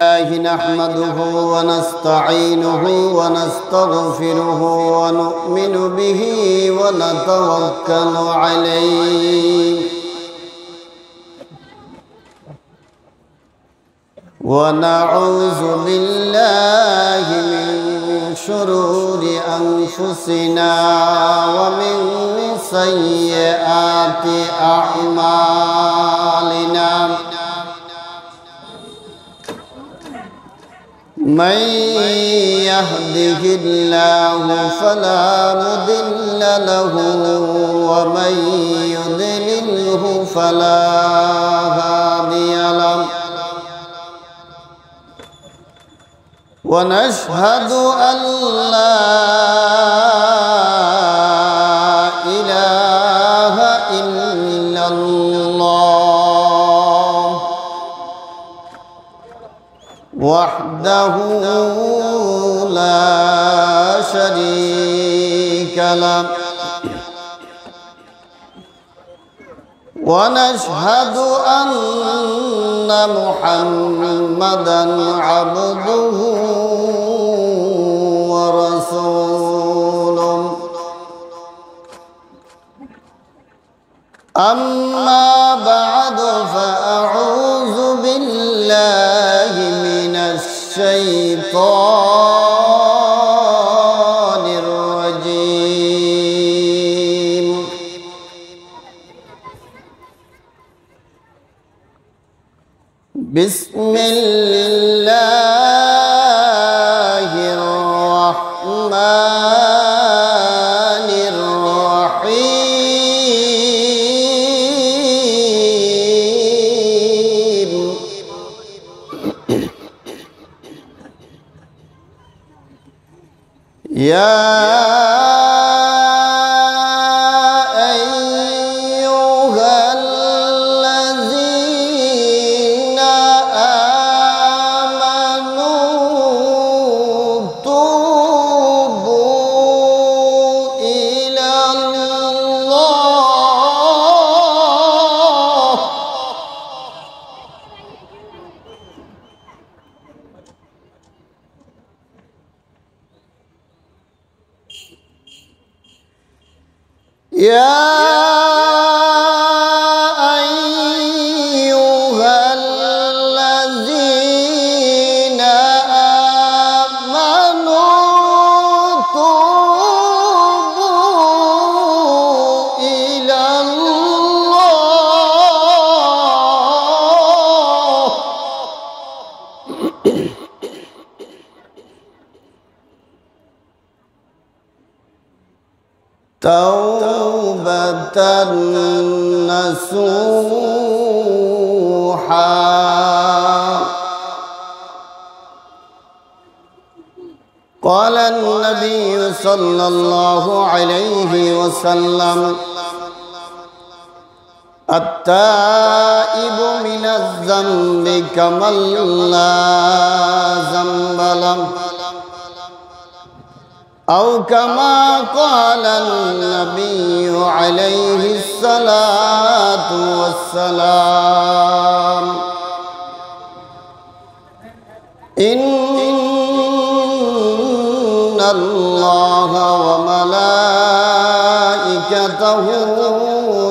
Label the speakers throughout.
Speaker 1: نحمده ونستعينه ونستغفره ونؤمن به ونتوكل عليه ونعوذ بالله من شرور أنفسنا ومن سيئات أعمالنا من يهده الله فلا مضل له ومن يضلله فلا هادي له ونشهد أن لا إله إلا الله وحده لا شريك له ونشهد أن محمدًا عبده ورسوله أما بعد فأعوذ بالله من الشيطان الرجيم بسم الله الرحمن الرحيم يا أيها الذين آمنوا توبوا إلى الله توبة نصوحا قال النبي صلى الله عليه وسلم التائب من الذنب كمن لا ذنب له أو كما قال النبي عليه الصلاة والسلام إن الله وملائكته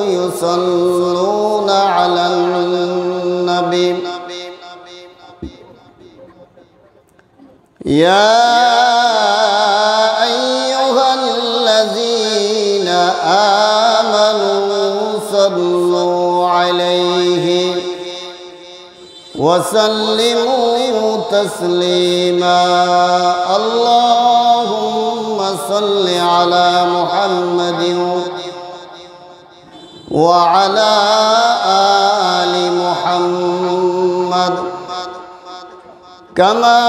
Speaker 1: يصلون على النبي يا آمنوا صلوا عليه وسلموا تسليما اللهم صل على محمد وعلى آل محمد كما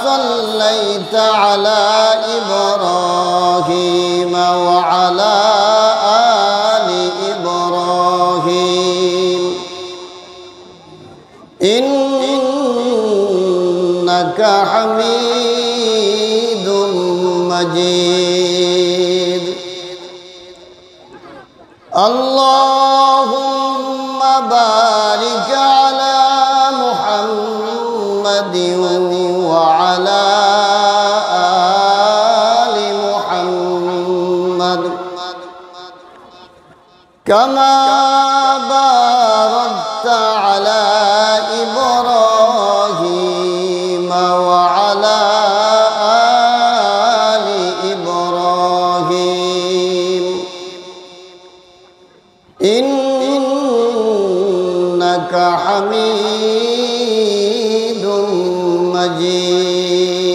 Speaker 1: صليت على إبراهيم وعلى آل إبراهيم إنك حميد مجيد اللهم بارك على محمد وعلى آل محمد كما باركت على إبراهيم وعلى آل إبراهيم إنك حميد مجيد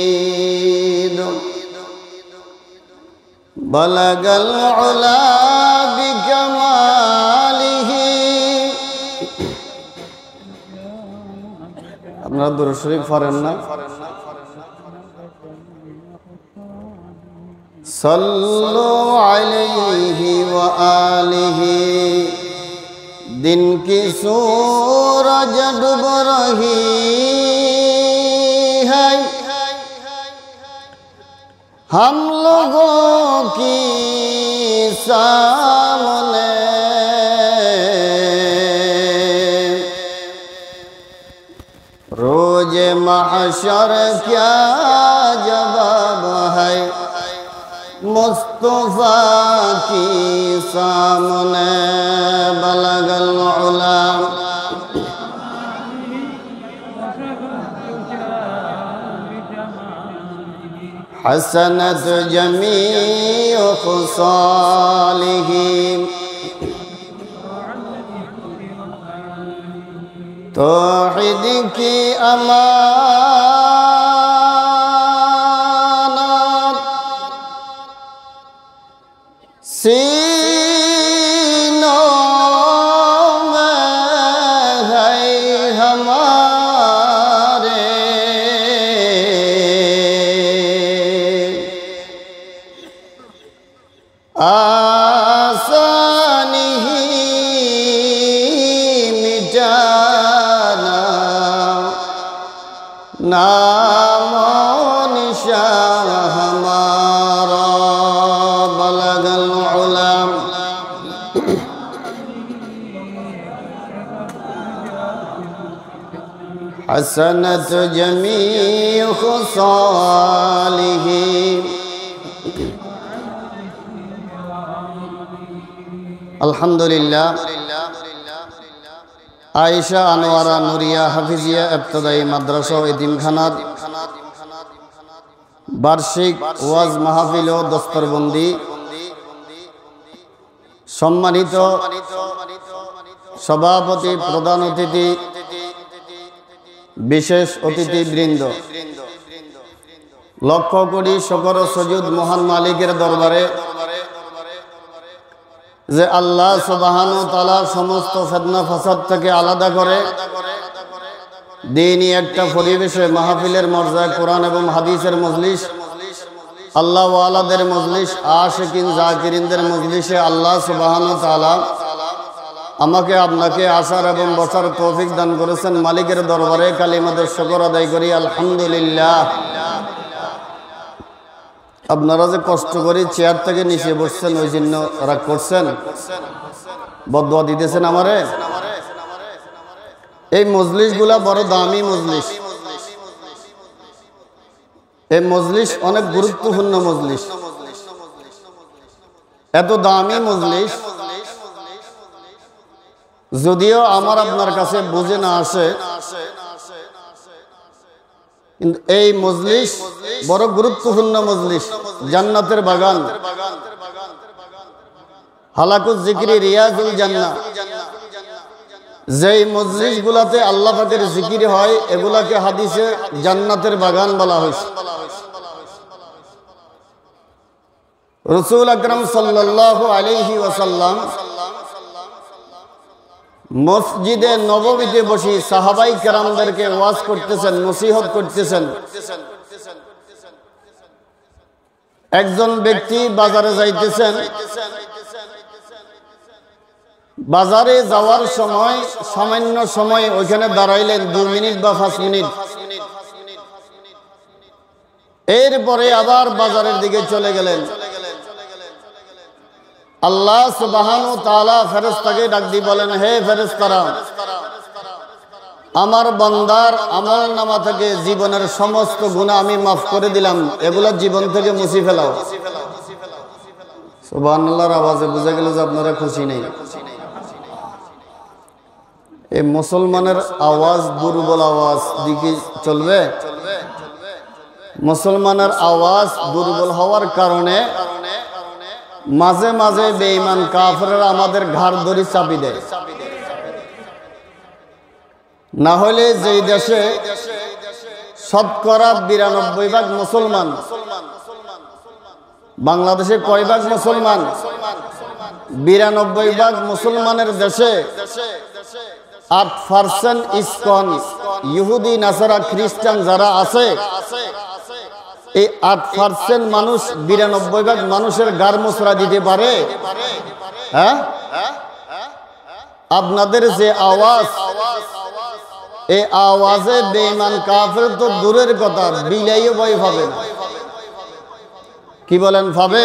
Speaker 1: بلغ العلا بكماله আপনারা দুরূদ শরীফ পড়েন না সাল্লু আলাইহি ওয়া আলিহি दिन की सूरज डूब रही है हम लोगों की सामने रोज महशर क्या जवाब है मुस्तफा की सामने बलगल उला हसनत जमीअ खुसालिही तौहीद की अमानत सीनों में है हमारे आसानी ही मिटाना नामो निशान हमारा बलगल उला हसनत जमीअ खुसालिही अल्हम्दुलिल्लाह आयशा अनवारा नूरिया हाफिजिया इब्तदाई माद्रासा व यतीमखानार वार्षिक ওয়াজ মাহফিল ও দস্তরবন্দি সম্মানিত সভাপতি প্রধান অতিথি বিশেষ অতিথিবৃন্দ লক্ষ কোটি শুকর ও সুজুদ মহান মালিকের দরবারে যে আল্লাহ সুবহানাহু ওয়া তাআলা সমস্ত ফিতনা ফাসাদ থেকে আলাদা করে দ্বীনি একটা পরিবেশে মাহফিলের মর্যাদা কোরআন এবং হাদিসের মজলিস আল্লাহ ওয়ালাদের মজলিস আশিকিন জাকিরিনদের মজলিসে আল্লাহ সুবহানাহু ওয়া তাআলা আমাকে আপনাকে আসার এবং বসার তৌফিক দান করেছেন মালিকের দরবারে কালিমাতুশ শুকর আদায় করি আলহামদুলিল্লাহ আপনারা যে কষ্ট করে চেয়ার থেকে নিচে বসছেন ওই জন্য রাগ করছেন বদদুয়া দিতেছেন আমারে এই মজলিসগুলা বড় দামি মজলিস এই মজলিস অনেক গুরুত্বপূর্ণ মজলিস এত দামি মজলিস যদিও আমার আপনার কাছে বুঝে না আসে কিন্তু এই মজলিস বড় গুরুত্বপূর্ণ মজলিস জান্নাতের বাগান হালাকুজ জিকিরি রিয়াজুল জান্নাহ যেই মজলিসগুলোতে আল্লাহ পাকের জিকির হয় এগুলাকে হাদিসে জান্নাতের বাগান বলা হয়েছে রাসূল আকরাম সাল্লাল্লাহু আলাইহি ওয়াসাল্লাম মসজিদে নববীতে বসে সাহাবাই কেরামদেরকে ওয়াজ করতেছেন নসিহত করতেছেন একজন ব্যক্তি বাজারে যাইতেছেন বাজারে যাওয়ার সময় সামান্য সময় ওইখানে দাঁড়াইলেন 2 মিনিট বা 5 মিনিট এরপরে আবার বাজারের দিকে চলে গেলেন আল্লাহ সুবহানাহু ওয়া তাআলা ফেরেশতাকে ডাক দিয়ে বলেন হে ফেরেশতারা আমার বান্দার আমলনামা থেকে জীবনের সমস্ত গুনাহ আমি মাফ করে দিলাম, এগুলা জীবন থেকে মুছে ফেলাও। সুবহানাল্লাহর আওয়াজে বোঝা গেল যে আপনারা খুশি নেই। এই মুসলমানের আওয়াজ দুর্বল আওয়াজ দিকে চলবে। মুসলমানের আওয়াজ দুর্বল হওয়ার কারণে মাঝে মাঝে বেঈমান কাফেররা আমাদের ঘাড় ধরে চাপি দেয়। না হলে যেই দেশে শতকরা 92% মুসলমান, বাংলাদেশে কয় ভাগ মুসলমান? 92% মুসলমানের দেশে 8% ইসকন ইহুদি নাসারা খ্রিস্টান যারা আছে, এই 8% মানুষ 92% মানুষের গার মোছরা দিতে পারে? হ্যাঁ, আপনাদের যে আওয়াজ, এই আওয়াজে বেঈমান কাফের তো দূরের কথা, বিলাইও ভয় পাবে না। কি বলেন, পাবে?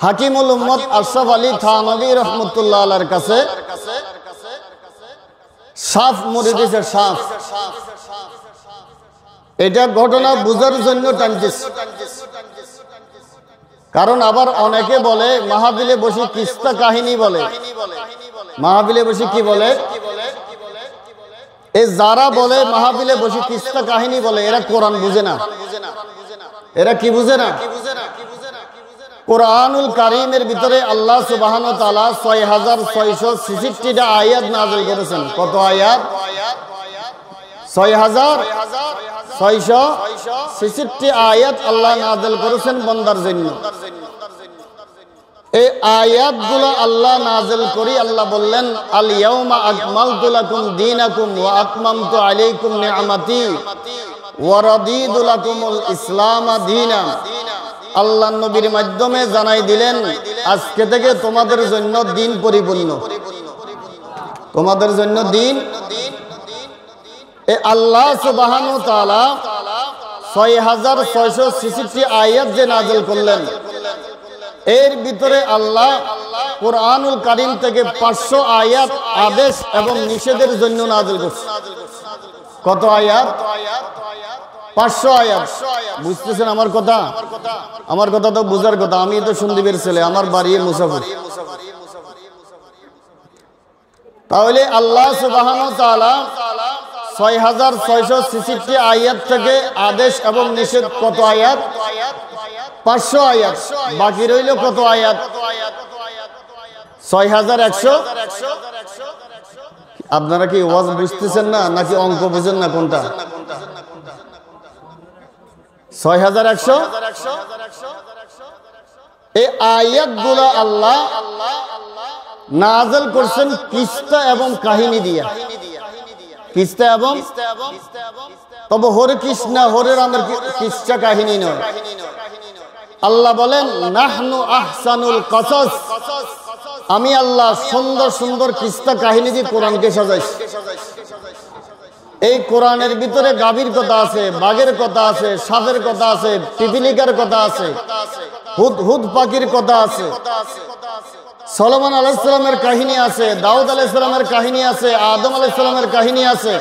Speaker 1: হাকিমুল উম্মত আশরাফ আলী থানভী রাহমাতুল্লাহ আলাইহির কাছে সাফ মরে দিয়েছে, সাফ। এটা ঘটনা বুঝার জন্য টানতেছি, কারণ আবার অনেকে বলে মাহফিলে বসে কিস্তা কাহিনী বলে। মাহফিলে বসে কি বলে? এই যারা বলে মাহফিলে বসে কিস্তা কাহিনী বলে, এরা কোরআন বুঝে না। এরা কি বুঝে না? কোরআনুল কারীমের ভিতরে আল্লাহ সুবহানাহু ওয়া তাআলা 6666টা আয়াত নাযিল করেছেন। কত আয়াত? 6666 আয়াত আল্লাহ নাযিল করেছেন বান্দার জন্য। এই আয়াতগুলো আল্লাহ নাযিল করি আল্লাহ বললেন, আল ইয়াউমা আকমালতু লাকুম দীনাকুম ওয়া আতমামতু আলাইকুম নি'মাতি ওয়া রাদিতু লাকুমুল ইসলাম দীনা। আল্লাহ নবীর মাধ্যমে জানাই দিলেন, আজকে থেকে তোমাদের জন্য দিন পরিপূর্ণ, তোমাদের জন্য দিন। এই আল্লাহ সুবহানাহু ওয়া তাআলা 6666 আয়াত যে নাযিল করলেন, এর ভিতরে আল্লাহ কোরআনুল কারীম থেকে 500 আয়াত আদেশ এবং নিষেধের জন্য নাযিল করছে। কত আয়াত? 500 আয়াত। বুঝতেছেন আমার কথা? আমার কথা তো বুঝার কথা। আমি তো সন্দীপের ছেলে, আমার বাড়ি মুসাফির। তাহলে আল্লাহ সুবহানাহু ওয়া তাআলা 6666 আয়াত থেকে আদেশ এবং নিষেধ কত আয়াত? 500 আয়াত। বাকি রইল কত আয়াত? 6100। আপনারা কি ওয়াজ বুঝতেছেন না নাকি অঙ্ক বুঝেন না? কোনটা? 6100। এই আয়াতগুলো আল্লাহ নাযিল করছেন কিস্সা এবং কাহিনী দিয়া। কিস্সা এবং, তবে হরে কৃষ্ণ হরে রামের কিস্সা কাহিনী নয়। আল্লাহ বলেন, নাহনু আহসানুল কসস, আমি আল্লাহ সুন্দর সুন্দর কিস্সা কাহিনী দিয়ে কোরআনকে সাজাইছি। এই কোরআনের ভিতরে গাভীর কথা আছে, বাঘের কথা আছে, সাপের কথা আছে, পিপিলিকার কথা আছে, হুদ পাখির কথা আছে, সলোমন আলাইহিস সালামের কাহিনী আছে, দাউদ আলাইহিস সালামের কাহিনী আছে, আদম আলাইহিস সালামের কাহিনী আছে,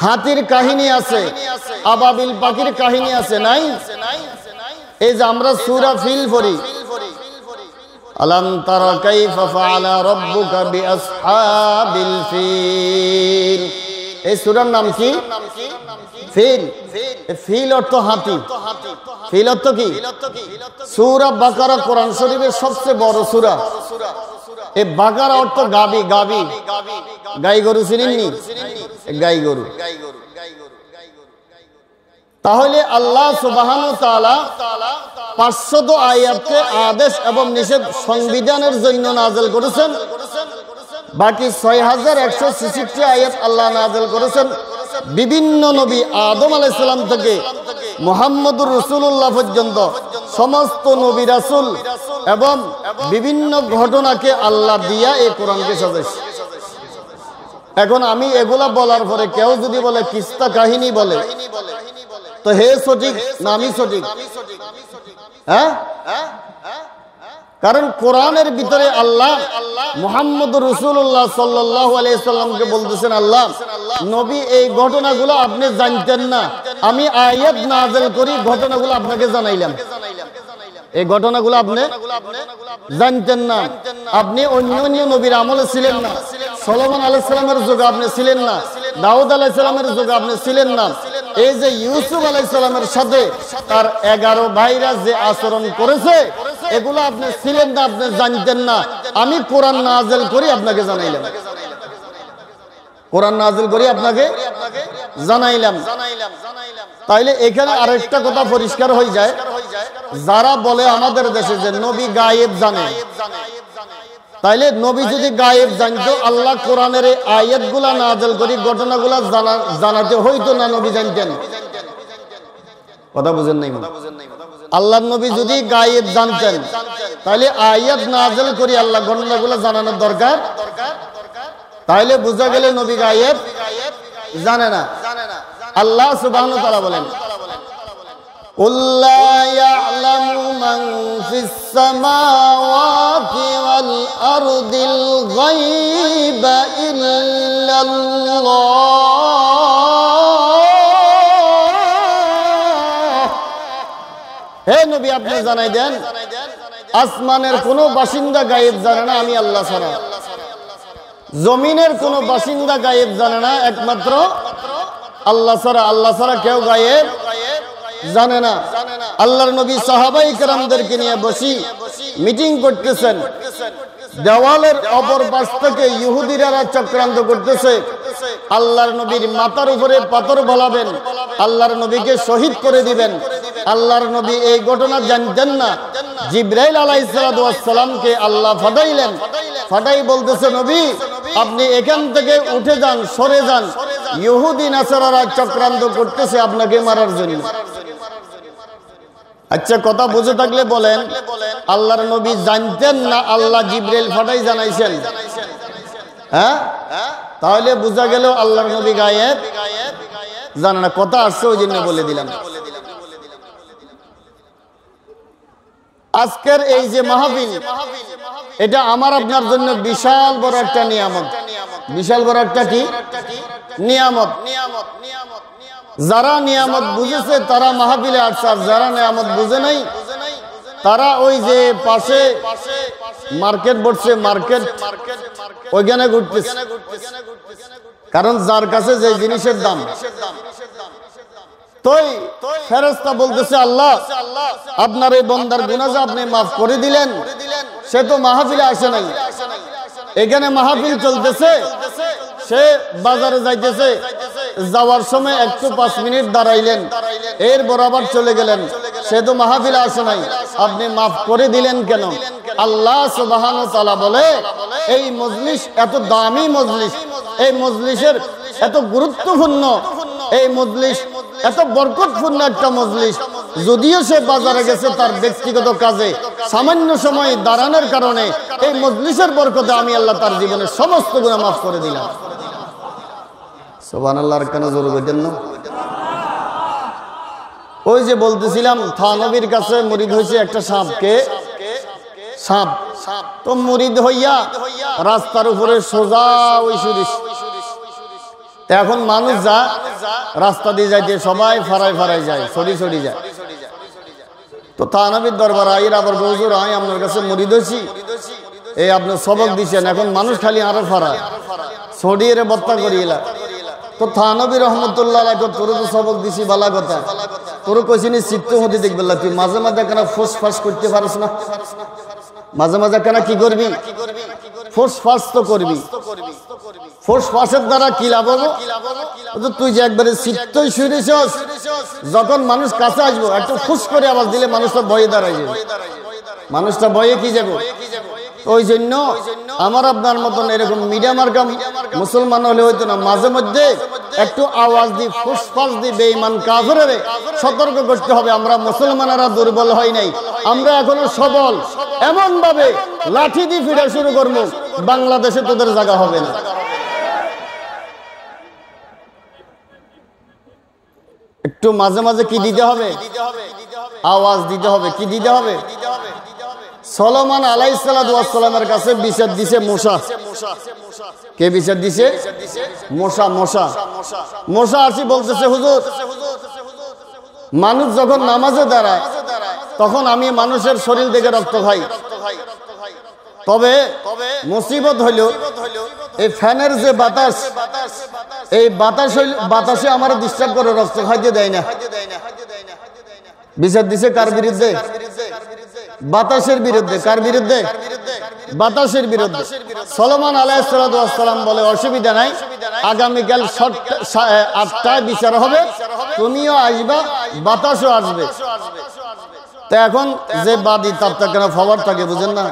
Speaker 1: হাতির কাহিনী আছে, আবাবিল পাখির কাহিনী আছে। নাই? এই যে আমরা সূরা ফিল পড়ি, আলাম তারা কাইফা ফাআলা রাব্বুকা বিআসহাবিল ফিল, এই সূরার নাম কি? ফিল। ফিল অর্থ হাতি। ফিল অর্থ কি? সূরা বাকারা কোরআন শরীফের সবচেয়ে বড় সূরা। এই বাকারা অর্থ গাবি। গাবি, গাই গরু চিনেননি? গাই গরু। তাহলে আল্লাহ সুবহানাহু ওয়া তাআলা 500 আয়াতে আদেশ এবং নিষেধ সংবিধানের জন্য নাযিল করেছেন। বাকি 6166 আয়াত আল্লাহ নাযিল করেছেন বিভিন্ন নবী আদম আলাইহিস সালাম থেকে মুহাম্মদুর রাসূলুল্লাহ পর্যন্ত সমস্ত নবী রাসূল এবং বিভিন্ন ঘটনাকে আল্লাহ দিয়া এই কোরআনকে সাজাইছে। এখন আমি এগুলা বলার পরে কেউ যদি বলে কিস্সা কাহিনী বলে, তো হে সঠিক না আমি সঠিক? হ্যাঁ, কারণ কোরআনের ভিতরে আল্লাহ মুহাম্মদ রাসূলুল্লাহ সাল্লাল্লাহু আলাইহি সাল্লামকে বলতেছেন, আল্লাহ নবী এই ঘটনাগুলো আপনি জানতেন না, আমি আয়াত নাযিল করি ঘটনাগুলো আপনাকে জানাইলাম। এই ঘটনাগুলো আপনি জানতেন না, আপনি অন্য অন্য নবীর আমলে ছিলেন না, সুলাইমান আলাইহিস সালামের যুগে আপনি ছিলেন না, দাউদ আলাইহিস সালামের যুগে আপনি ছিলেন না। এই যে ইউসুফ আলাইহিস সালামের সাথে তার 11 ভাইরা যে আচরণ করেছে এগুলো আপনি ছিলেন না, আপনি জানতেন না, আমি কোরআন নাযিল করি আপনাকে জানাইলাম। কোরআন নাযিল করি আপনাকে জানাইলাম। তাইলে এখানে আরেকটা কথা পরিষ্কার হয়ে যায়, যারা বলে আমাদের দেশে যে নবী গায়েব জানে, তাইলে নবী যদি গায়েব জানতো আল্লাহ কোরআনের এই আয়াতগুলা নাযিল করি ঘটনাগুলা জানাতে হইতো না, নবী জানতেন। কথা বুঝেন নাই? আল্লাহর নবী যদি গায়েব জানতেন তাহলে আয়াত নাযিল করি আল্লাহ ঘটনাগুলা জানানোর দরকার, তাহলে বোঝা গেল নবী গায়েব জানে না। আল্লাহ সুবহানাহু ওয়া তাআলা বলেন, قُل لَّا يَعْلَمُ مَن فِي السَّمَاوَاتِ وَالْأَرْضِ الْغَيْبَ إِلَّا اللَّهُ। হে নবী আপনি জানাই দেন, আসমানের কোনো বাসিন্দা গায়েব জানে না আমি আল্লাহ ছাড়া, জমিনের কোনো বাসিন্দা গায়েব জানে না একমাত্র আল্লাহ ছাড়া। আল্লাহ ছাড়া কেউ গায়েব জানে না। আল্লাহর নবী সাহাবায়ে কেরামদেরকে নিয়ে বসি মিটিং করতেছেন, দেওয়ালের অপর পাশ থেকে ইহুদিরা চক্রান্ত করতেছে, আল্লাহর নবীর মাথার উপরে পাথর বলাবেন, আল্লাহর নবীকে শহীদ করে দিবেন। আল্লাহর নবী এই ঘটনা জানতেন না। জিবরাইল আলাইহিস সালামকে আল্লাহ ফাটাইলেন, ফাটাই বলতেছে, নবী আপনি এখান থেকে উঠে যান, সরে যান, ইহুদি নাসারারা চক্রান্ত করতেছে আপনাকে মারার জন্য। আচ্ছা কথা বুঝে থাকলে বলেন, আল্লাহর নবী জানতেন না আল্লাহ জিবরাইল ফাটাই জানাইছেন? হ্যাঁ, তাহলে বোঝা গেল আল্লাহর নবী গায়েব জানে না। কথা আসছে ওই জন্য বলে দিলাম। আজকের এই যে মাহফিল, এটা আমার আপনার জন্য বিশাল বড় একটা নিয়ামত। বিশাল বড় একটা কি নিয়ামত? যারা নিয়ামত বুঝেছে তারা মাহফিলে আসছে, আর যারা নিয়ামত বুঝে নাই তারা ওই যে পাশে মার্কেট বসছে, মার্কেট ওইখানে ঘুরতেছে। কারণ যার কাছে যে জিনিসের দাম, তোই ফেরেশতা বলতেছে, আল্লাহ আপনার এই বান্দার গুনাহ যে আপনি মাফ করে দিলেন, সে তো মাহফিলে আসে নাই, এখানে মাহফিল চলতেছে, সে বাজারে যাইতেছে, যাওয়ার সময় একটু 5 মিনিট দাঁড়াইলেন, এর বরাবর চলে গেলেন, সে তো মাহফিলে আসে নাই, আপনি মাফ করে দিলেন কেন? আল্লাহ সুবহানাহু ওয়া তাআলা বলে, এই মজলিস এত দামি মজলিস, এই মজলিসের এত গুরুত্বপূর্ণ, এই মজলিস এত বরকতপূর্ণ একটা মজলিস, যদিও সে বাজারে গেছে তার ব্যক্তিগত কাজে, সামান্য সময় দাঁড়ানোর কারণে এই মজলিসের বরকতে আমি আল্লাহ তার জীবনের সমস্ত গুনাহ মাফ করে দিলাম। সুবহানাল্লাহ। আর কেন জোরে বলেন না? ওই যে বলতেছিলাম, থানবীর কাছে মুরিদ হয়েছে একটা সাপকে, সাপ তো মুরিদ হইয়া রাস্তার উপরে সোজা ওই সুরিস। এখন মানুষ যা রাস্তা দিয়ে যাইতে সবাই ফারাই ফারাই যায়, সরি সরি যায়। তো থানবীর দরবার আইর আবার হুজুর আই আপনার কাছে মুরিদ হয়েছি, এই আপনি সবক দিচ্ছেন, এখন মানুষ খালি আরো ফারায় সরিয়ে বত্তা করিলা। তো থানবী রহমতুল্লাহ আলাইহি, তোর তো সবক দিছি বালা কথা, তোর কইছিনি চিত্ত হতে দেখবে, তুই মাঝে মাঝে কেন ফোস ফাঁস করতে পারিস না? মাঝে মাঝে কেন কি করবি? ফোস ফাঁস তো করবি। ফোস ফাঁসের দ্বারা কি লাভ হবো? তুই যে একবারে চিত্তই শুনেছিস, যখন মানুষ কাছে আসবো একটু ফুস করে আওয়াজ দিলে মানুষটা ভয়ে দাঁড়ায় যাবে, মানুষটা ভয়ে কি যাবো। ওই জন্য আমার আপনার মতন এরকম মিডিয়া মার্কা মুসলমান হলে হইতো না, মাঝে মধ্যে একটু আওয়াজ দি, ফুসফাস দি বেঈমান কাফেররে সতর্ক করতে হবে। আমরা মুসলমানেরা দুর্বল হই নাই, আমরা এখনো সবল। এমন ভাবে লাঠি দিয়ে ফিরে শুরু করবো, বাংলাদেশে তোদের জায়গা হবে না। একটু মাঝে মাঝে কি দিতে হবে? আওয়াজ দিতে হবে। কি দিতে হবে? সুলাইমান আলাইহিস সালাতু ওয়াস সালামের কাছে বিচার দিছে মূসা। কে বিচার দিছে? মূসা। মূসা আসি বলতেছে, হুজুর, মানুষ যখন নামাজে দাঁড়ায় তখন আমি মানুষের শরীর থেকে রক্ত খাই, তবে মুসিবত হইল এই ফ্যানের যে বাতাস, এই বাতাসে আমার ডিস্টার্ব করে, রক্ত খাইতে দেয় না। বিচার দিছে কার বিরুদ্ধে? বাতাসের বিরুদ্ধে। কার বিরুদ্ধে? বাতাসের বিরুদ্ধে। সুলাইমান আলাইহিস সালাতু ওয়াস সালাম বলে, অসুবিধা নাই, আগামীকাল 8টায় বিচার হবে, তুমিও আসবা, বাতাসও আসবে। তো এখন যে বাদী তার তো কেন খবর থাকে, বুঝেন না?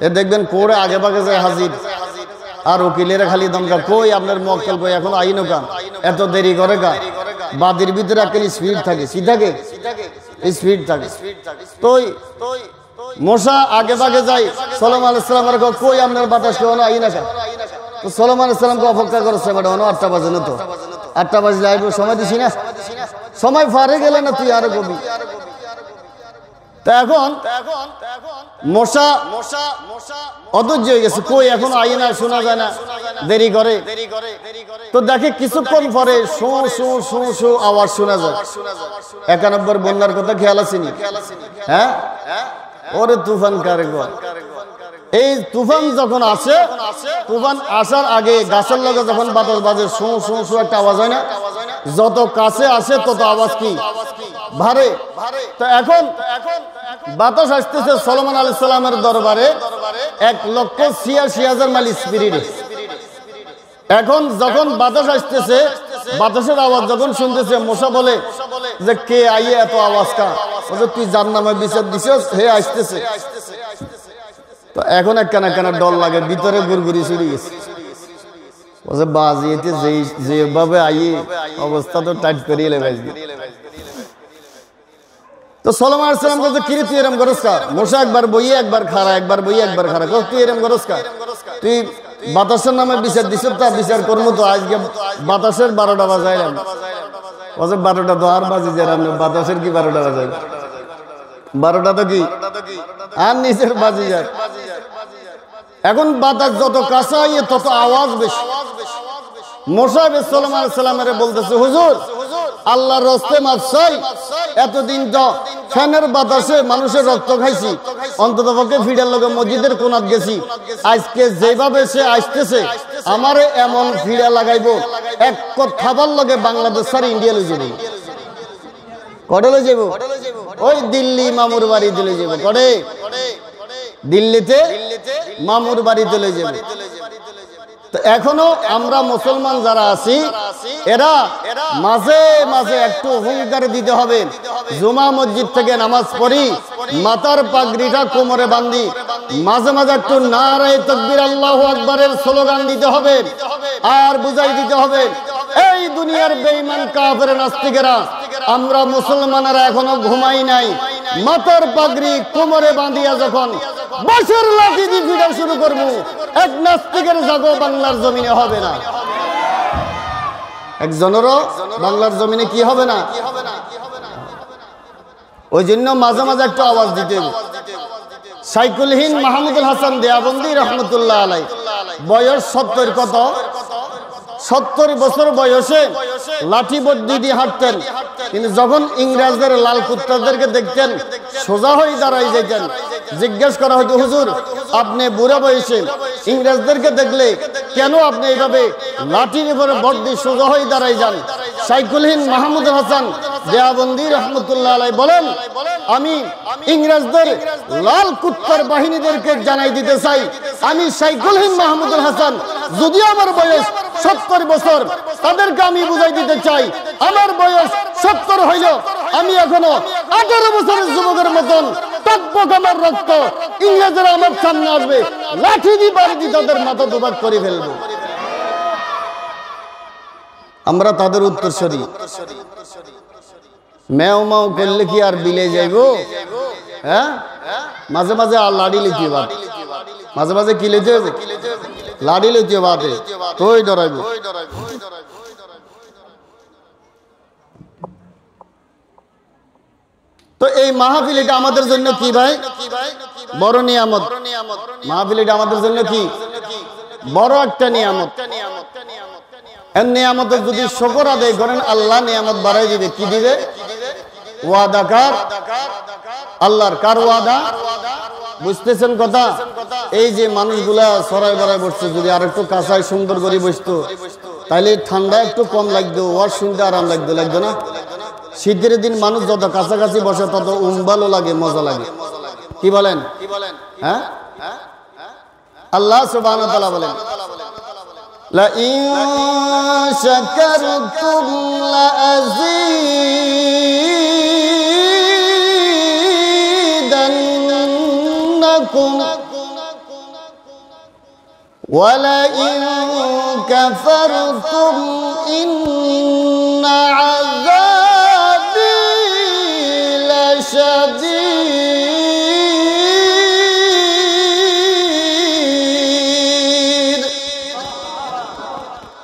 Speaker 1: এ দেখবেন কোরে আগে ভাগে যায় হাজির, আর উকিলেরা খালি দমকা, কই আপনার মক্কেল কই, এখন আইনো কাম, এত দেরি করে কা? বাদীর ভিতরে একটা স্পিড থাকে, কি থাকে? স্পিড থাকে। তো মূসা আগে ভাগে যায়, সুলাইমান আলাইহিস সালামের কই আপনার বাতাস কেউ আইনা কা? তো সুলাইমান আলাইহিস সালামকে অপেক্ষা করছে, বেটা 8টা বাজে না, তো 8টা বাজলে আইব, সময় দিছি না, সময় ফারে গেলে না, তুই আরো কবি। এখন মশা অধৈর্য হয়ে গেছে, কই এখন আইনা, শোনা যায় না, দেরি করে। তো দেখে কিছুক্ষণ পরে শো শো শো শো আওয়াজ শোনা যায়। 91 বন্যার কথা খেয়াল আসেনি? হ্যাঁ, ওরে তুফান কারে গো। এই তুফান যখন আসে, তুফান আসার আগে গাছের লগে যখন বাতাস বাজে, শো শো শো একটা আওয়াজ হয় না? যত কাছে আসে তত আওয়াজ কি ভারে। তো এখন বাতাস আসতেছে সুলাইমান আলাইহিস সালামের দরবারে 1,86,000 মাইল স্পিডে। এখন যখন বাতাস আসতেছে, বাতাসের আওয়াজ যখন শুনতেছে, মূসা বলে যে, কে আইয়ে এত আওয়াজ কা? বলে, তুই যার নামে বিচার দিছিস, হে আসতেছে। তো এখন একখানা ডর লাগে, ভিতরে গুড়গুড়ি চলে গেছে। বলছে, বাজিয়েতে যেভাবে আইয়ে অবস্থা তো টাইট করিয়ে লেবে। তো সুলাইমান আলাইহিস সালাম বলতে, কিরে তুই এরম করস কা? মূসা একবার বইয়ে একবার খাড়া, একবার বইয়ে একবার খাড়া, তুই এরম করস কা? তুই বাতাসের নামে বিচার দিছ, তা বিচার করবো তো আজকে বাতাসের 12টা বাজাইলাম। বলছে, 12টা তো আর বাজি যায়, বাতাসের কি 12টা বাজাই? 12টা তো কি আর নিচের বাজি যায়। এখন বাতাস যত কাছে আইয়ে তত আওয়াজ বেশি। মূসা সুলাইমান আলাইহিস সালামের বলতেছে, হুজুর, আল্লাহর রাস্তায় মাফ চাই, এতদিন তো ফ্যানের বাতাসে মানুষের রক্ত খাইছি, অন্তত পক্ষে ফিডার লগে মসজিদের কোনাত গেছি, আজকে যেভাবে সে আসতেছে আমারে এমন ফিডা লাগাইবো, এক কথাবার লগে বাংলাদেশ আর ইন্ডিয়া লই যাবো। কটে লই যাবো? ওই দিল্লি মামুর বাড়ি দিলে যাবো। কটে? দিল্লিতে মামুর বাড়ি দিলে যাবো। তো এখনো আমরা মুসলমান যারা আছি, এরা মাঝে মাঝে একটু হুঙ্কার দিতে হবে। জুমা মসজিদ থেকে নামাজ পড়ি, মাথার পাগড়িটা কোমরে বাঁধি, মাঝে মাঝে একটু নারায়ে তাকবীর আল্লাহু আকবারের স্লোগান দিতে হবে, আর বুঝাই দিতে হবে, এই দুনিয়ার বেঈমান কাফের নাস্তিকেরা, আমরা মুসলমানেরা এখনো ঘুমাই নাই। মাথার পাগড়ি কোমরে বাঁধিয়া যখন বাঁশের লাঠি দিয়ে ভিড়া শুরু করবো, এক নাস্তিকের জাগো বাংলার জমিনে হবে না, একজনেরও বাংলার জমিনে কি হবে না। ওই জন্য মাঝে মাঝে একটু আওয়াজ দিতে হবে। শাইখুল হিন্দ মাহমুদুল হাসান দেওবন্দি রহমতুল্লাহ আলাই, বয়স 70। কত? 70 বছর বয়সে লাঠি বড্ডি দিয়ে হাঁটতেন, কিন্তু যখন ইংরেজদের লাল কুত্তাদেরকে দেখতেন সোজা হয়ে দাঁড়াই যেতেন। জিজ্ঞেস করা হয়তো, হুজুর, আপনি বুড়া বয়সে ইংরেজদেরকে দেখলে কেন আপনি এইভাবে লাঠির উপরে বড্ডি সোজা হয়ে দাঁড়াই যান? শাইখুল হিন্দ মাহমুদুল হাসান দেওবন্দি রহমতুল্লাহ আলাই বলেন, আমি ইংরেজদের লাল কুত্তার বাহিনীদেরকে জানাই দিতে চাই, আমি শাইখুল হিন্দ মাহমুদুল হাসান, যদিও আমার বয়স 70 বছর, তাদেরকে আমি বুঝাই দিতে চাই, আমার বয়স 70 হইল, আমি এখনো 18 বছরের যুবকের মতন টকবক আমার রক্ত। ইংরেজরা আমার সামনে আসবে, লাঠি দিয়ে বাড়ি দিয়ে তাদের মাথা দুভাগ করে ফেলবো। আমরা তাদের উত্তরসূরি। মেও মাও করলে কি আর বিলে যাইব? হ্যাঁ, মাঝে মাঝে আর লাড়ি লিখি বাদ, মাঝে মাঝে কি লিখতে হবে? লাড়ি লিখতে বাদে তোই ডরাইব। তো এই মাহফিল এটা আমাদের জন্য কি ভাই? বড় নিয়ামত। মাহফিল এটা আমাদের জন্য কি বড় একটা নিয়ামত। এর নিয়ামতের যদি শুকর আদায় করেন আল্লাহ নিয়ামত বাড়াই দিবে। কি দিবে? ওয়াদা কার? আল্লাহর। কার ওয়াদা? বুঝতেছেন কথা? এই যে মানুষগুলা সরাই বেড়ায় বসছে, যদি আর একটু কাঁচায় সুন্দর করে বসতো তাহলে ঠান্ডা একটু কম লাগতো, ওয়াজ শুনতে আরাম লাগতো, লাগতো না? শীতের দিন মানুষ যত কাছাকাছি বসে তত ভালো লাগে, মজা লাগে। কি বলেন? হ্যাঁ, আল্লাহ সুবহানাহু ওয়া তাআলা বলেন লা ইন শাকারতুম লা আযীদান্নাকুম ওয়া লা ইন কাফারতুম ইন্না আযাবী লাশাদীদ।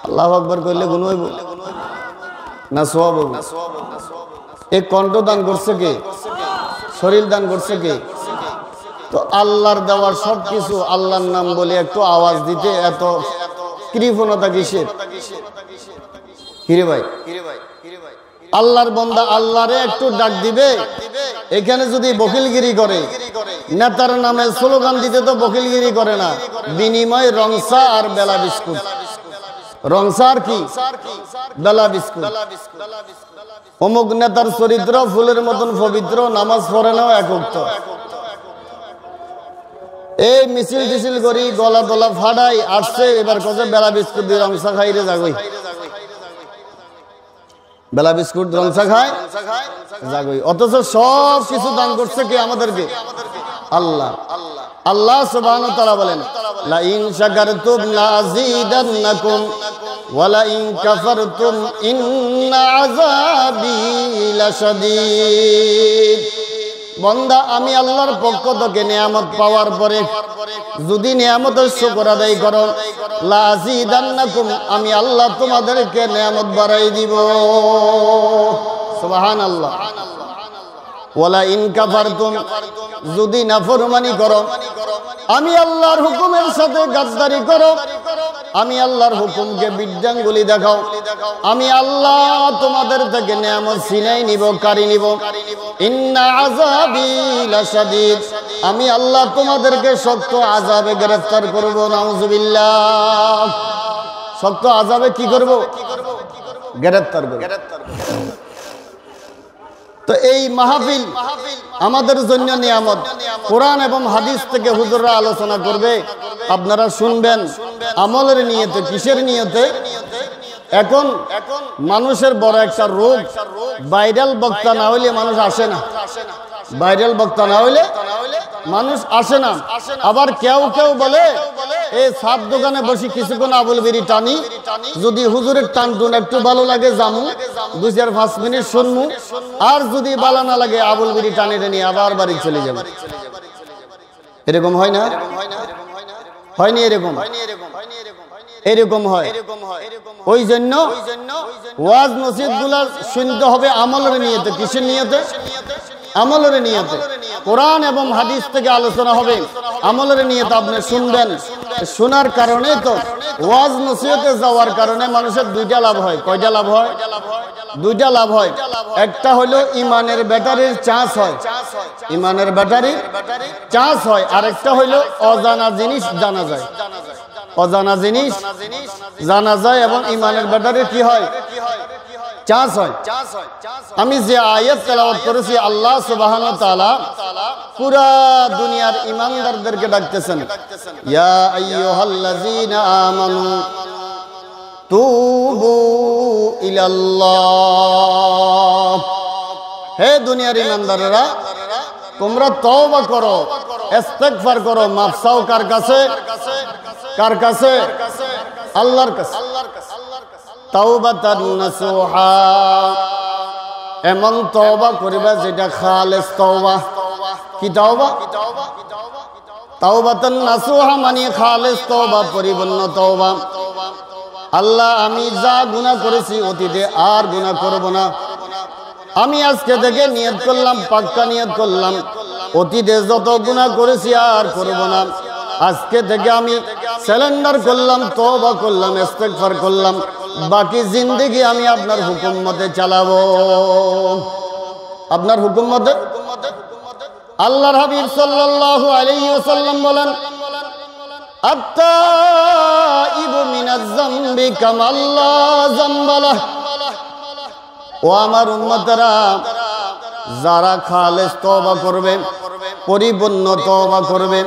Speaker 1: আল্লাহু আকবার কইলে গুণ হইব না সওয়াব হইব? এই কণ্ঠ দান করছে কে? শরীর দান করছে কে? তো আল্লাহর দেওয়ার সবকিছু আল্লাহর নাম বলে একটু আওয়াজ দিতে এত কৃপণতা কিসের? হিরে ভাই, আল্লাহর বান্দা আল্লাহরে একটু ডাক দিবে। এখানে যদি বকিলগিরি করে, নেতার নামে স্লোগান দিতে তো বকিলগিরি করে না, বিনিময় রংসা আর বেলা বিস্কুট। রংসা আর কি? বেলা বিস্কুট। অমুক নেতার চরিত্র ফুলের মতন পবিত্র, নামাজ পড়ে নাও একক। এই মিছিল টিছিল করি, গলা দলা ফাড়াই আসছে, এবার কাছে বেলা বিস্কুট দিয়ে রংসা খাইরে যাগই। বেলা বিস্কুট রংসা খায় যাগই, অথচ সব কিছু দান করছে কে? আমাদেরকে আল্লাহ। আল্লাহ সুবহানাহু ওয়া তাআলা বলেন লা ইন শাকারতুম লা আযীদান্নাকুম ওয়া লা ইন কাফারতুম ইন্না আযাবী লাশাদীদ। বান্দা আমি আল্লাহর পক্ষ থেকে নিয়ামত পাওয়ার পরে যদি নিয়ামতের শুকর আদায় করো, লা আযীদান্নাকুম আমি আল্লাহ তোমাদেরকে নিয়ামত বাড়াই দিব। সুবহানাল্লাহ। ওয়ালা ইন কাফারতুম যদি নাফরমানি করো, আমি আল্লাহর হুকুমের সাথে গাদ্দারি করো, আমি আল্লাহর হুকুমকে বিদ্যাঙ্গুলি দেখাও, আমি আল্লাহ তোমাদের থেকে নিয়ামত ছিনাই নিব, কারি নিব। ইন্না আযাবী লাশাদীদ আমি আল্লাহ তোমাদেরকে শক্ত আযাবে গ্রেফতার করব। নাউযুবিল্লাহ। শক্ত আযাবে কি করব? গ্রেফতার করব। তো এই মাহফিল আমাদের জন্য নিয়ামত। কোরআন এবং হাদিস থেকে হুজুররা আলোচনা করবে, আপনারা শুনবেন আমলের নিয়তে। কিসের নিয়তে? এখন মানুষের বড় একটা রোগ, ভাইরাল বক্তা না হইলে মানুষ আসে না। ভাইরাল বক্তা না হইলে মানুষ আসে না। আবার কেউ কেউ বলে এই সাত দোকানে বসে কিছুক্ষণ আবুল বিড়ি টানি, যদি হুজুরের টান টুন একটু ভালো লাগে জামু, 2-5 মিনিট শুনমু, আর যদি ভালো না লাগে আবুল বিড়ি টানি টানি আবার বাড়ি চলে যাবো। এরকম হয় না? হয়নি? এরকম এরকম হয়। ওই জন্য ওয়াজ নসিহত গুলা শুনতে হবে আমলের নিয়তে। কিসের নিয়তে? আমলের নিয়তে। কোরআন এবং হাদিস থেকে আলোচনা হবে, আমলের নিয়তে আপনি শুনবেন। শোনার কারণে তো ওয়াজ নসিহতে যাওয়ার কারণে মানুষের দুইটা লাভ হয়। কয়টা লাভ হয়? দুইটা লাভ হয়। একটা হলো ইমানের ব্যাটারির চার্জ হয়, ইমানের ব্যাটারির চার্জ হয়। আরেকটা হলো অজানা জিনিস জানা যায়। অজানা জিনিস জানা যায় এবং ইমানের ব্যাটারির কি হয়? চার্জ হয়। আমি যে আয়াত তেলাওয়াত করেছি, আল্লাহ সুবহানাহু ওয়া তাআলা পুরা দুনিয়ার ঈমানদারদেরকে ডাকতেছেন, ইয়া আইয়ুহাল্লাযীনা আমানু তুবু ইলাল্লাহ। হে দুনিয়ার ঈমানদাররা, তোমরা তওবা করো, ইস্তিগফার করো। মাফ চাও কার কাছে? কার কাছে? আল্লাহর কাছে। তাওবাতান নাসুহা, এমন তওবা করিবা যেটা খালেস তওবা। কি তওবা? তাওবাতান নাসুহা মানে খালেস তওবা, পরিপূর্ণ তওবা। আল্লাহ, আমি যা গুনাহ করেছি অতীতে আর গুনাহ করব না। আমি আজকে থেকে নিয়ত করলাম, পাক্কা নিয়ত করলাম, অতীতে যত গুনাহ করেছি আর করব না। আজকে থেকে আমি সারেন্ডার করলাম, তওবা করলাম, ইস্তেগফার করলাম। বাকি জিন্দেগি আমি আপনার হুকুম মতে চালাবো। আপনার হুকুম মতে। আল্লাহর হাবিব সাল্লাল্লাহু আলাইহি ওয়াসাল্লাম বলেন, আত-তাইবু মিনাজ যামবি কামাল্লা যামবালাহ। ও আমার উম্মতরা, যারা খালেস তওবা করবে, পরিপূর্ণ তওবা করবে,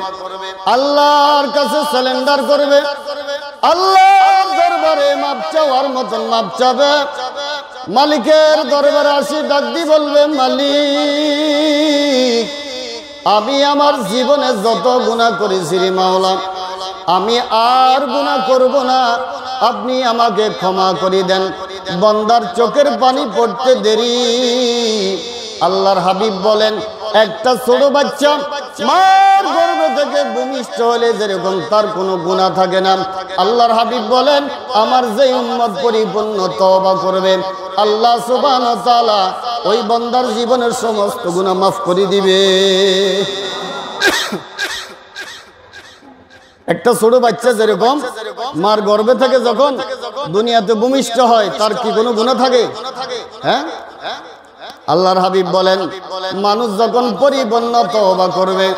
Speaker 1: আল্লাহর কাছে সারেন্ডার করবে, আল্লাহর দরবারে মাপ চাওয়ার মতন মাপ চাবে, মালিকের দরবারে আসি ডাক দিয়ে বলবে, মালিক আমি আমার জীবনে যত গুনাহ করেছি রে মাওলা, আমি আর গুনাহ করব না, আপনি আমাকে ক্ষমা করে দেন। বান্দার চোখের পানি পড়তে দেরি। আল্লাহর হাবিব বলেন, একটা ছোট বাচ্চা মার গর্ভ থেকে ভূমিষ্ঠ হলে যেরকম তার কোনো গুনাহ থাকে না, আল্লাহর হাবিব বলেন আমার যে উম্মত পরিপূর্ণ তওবা করবে, আল্লাহ সুবহানাহু ওয়া তাআলা ওই বান্দার জীবনের সমস্ত গুনাহ মাফ করে দিবে। একটা ছোট বাচ্চা যেরকম মার গর্ভে থেকে যখন দুনিয়াতে ভূমিষ্ঠ হয়, তার কি কোনো গুনাহ থাকে? হ্যাঁ, আল্লাহর হাবিব বলেন মানুষ যখন পরিপূর্ণ তওবা করবে,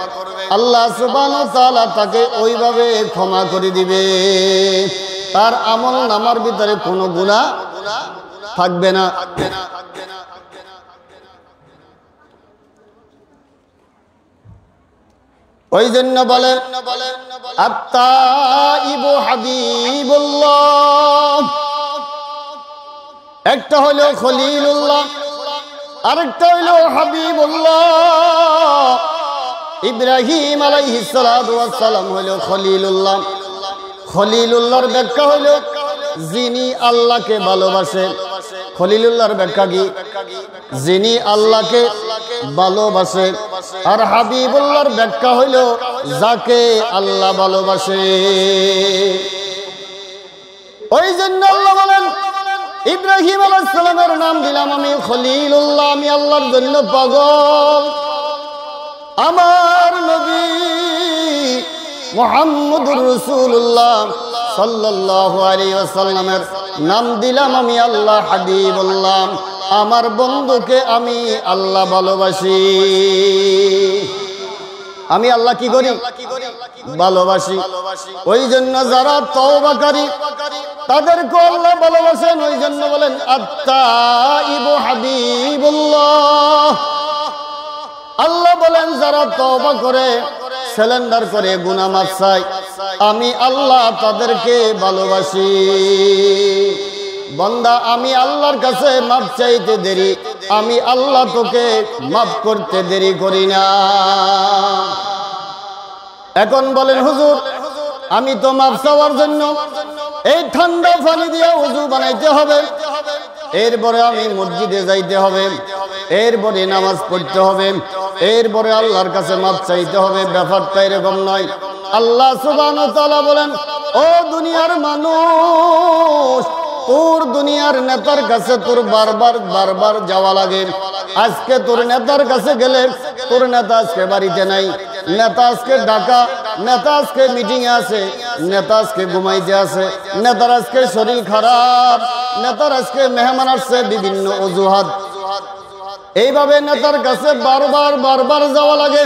Speaker 1: আল্লাহ সুবহানাহু ওয়া তাআলা তাকে ওইভাবে ক্ষমা করে দিবে, তার আমল নামার ভিতরে কোনো গুনাহ থাকবে না। ওই জন্য বলে আত-তাইবু হাবিবুল্লাহ। একটা হলো খলিলুল্লাহ, আরেকটা হলো হাবিবুল্লাহ। ইব্রাহিম আলাইহিস সালাতু ওয়াস সালাম হলো খলিলুল্লাহ। খলিলুল্লাহর ব্যাখ্যা হলো যিনি আল্লাহকে ভালোবাসে। খলিলুল্লাহর ব্যাখ্যা কি? যিনি আল্লাহকে ভালোবাসে। আর হাবিবুল্লাহর ব্যাখ্যা হলো যাকে আল্লাহ ভালোবাসে। ওই জন্য আল্লাহ বলেন, ইব্রাহিম আলাইহিস সালামের নাম দিলাম আমি খলিলুল্লাহ, আমি আল্লাহর জন্য পাগল। আমার নবী মুহাম্মদুর রাসূলুল্লাহ সাল্লাল্লাহু আলাইহি ওয়াসাল্লামের নাম দিলাম আমি আল্লাহ হাবিবুল্লাহ। আমার বন্ধুকে আমি আল্লাহ ভালোবাসি। আমি আল্লাহ কি করি? ভালোবাসি। ওই জন্য যারা তওবাকারী তাদেরকে আল্লাহ ভালোবাসেন। ওই জন্য বলেন আত-তাইবু হাবিবুল্লাহ। আল্লাহ বলেন যারা তওবা করে, সারেন্ডার করে, গুনাহ মাফ চায়, আমি আল্লাহ তাদেরকে ভালোবাসি। বান্দা আমি আল্লাহর কাছে মাফ চাইতে দেরি, আমি আল্লাহ তোকে মাফ করতে দেরি করি না। এখন বলেন হুজুর আমি তো মাফ চাওয়ার জন্য এই ঠান্ডা পানি দিয়ে ওযু বানাইতে হবে, এরপরে আমি মসজিদে যাইতে হবে, এরপরে নামাজ পড়তে হবে, এরপরে আল্লাহর কাছে মাফ চাইতে হবে। ব্যাপারটা এরকম নয়। আল্লাহ সুবহানাহু ওয়া তাআলা বলেন, ও দুনিয়ার মানুষ, তোর দুনিয়ার নেতার কাছে তোর বারবার যাওয়া লাগে। আজকে তোর নেতার কাছে গেলে তোর নেতা আজকে বাড়িতে নাই, নেতা আজকে ঢাকা, নেতা আজকে মিটিং এ আছে, নেতা আজকে ঘুমাইতে আছে, নেতার আজকে শরীর খারাপ, নেতার আজকে মেহমান আসছে, বিভিন্ন অজুহাত। এইভাবে নেতার কাছে বারবার যাওয়া লাগে।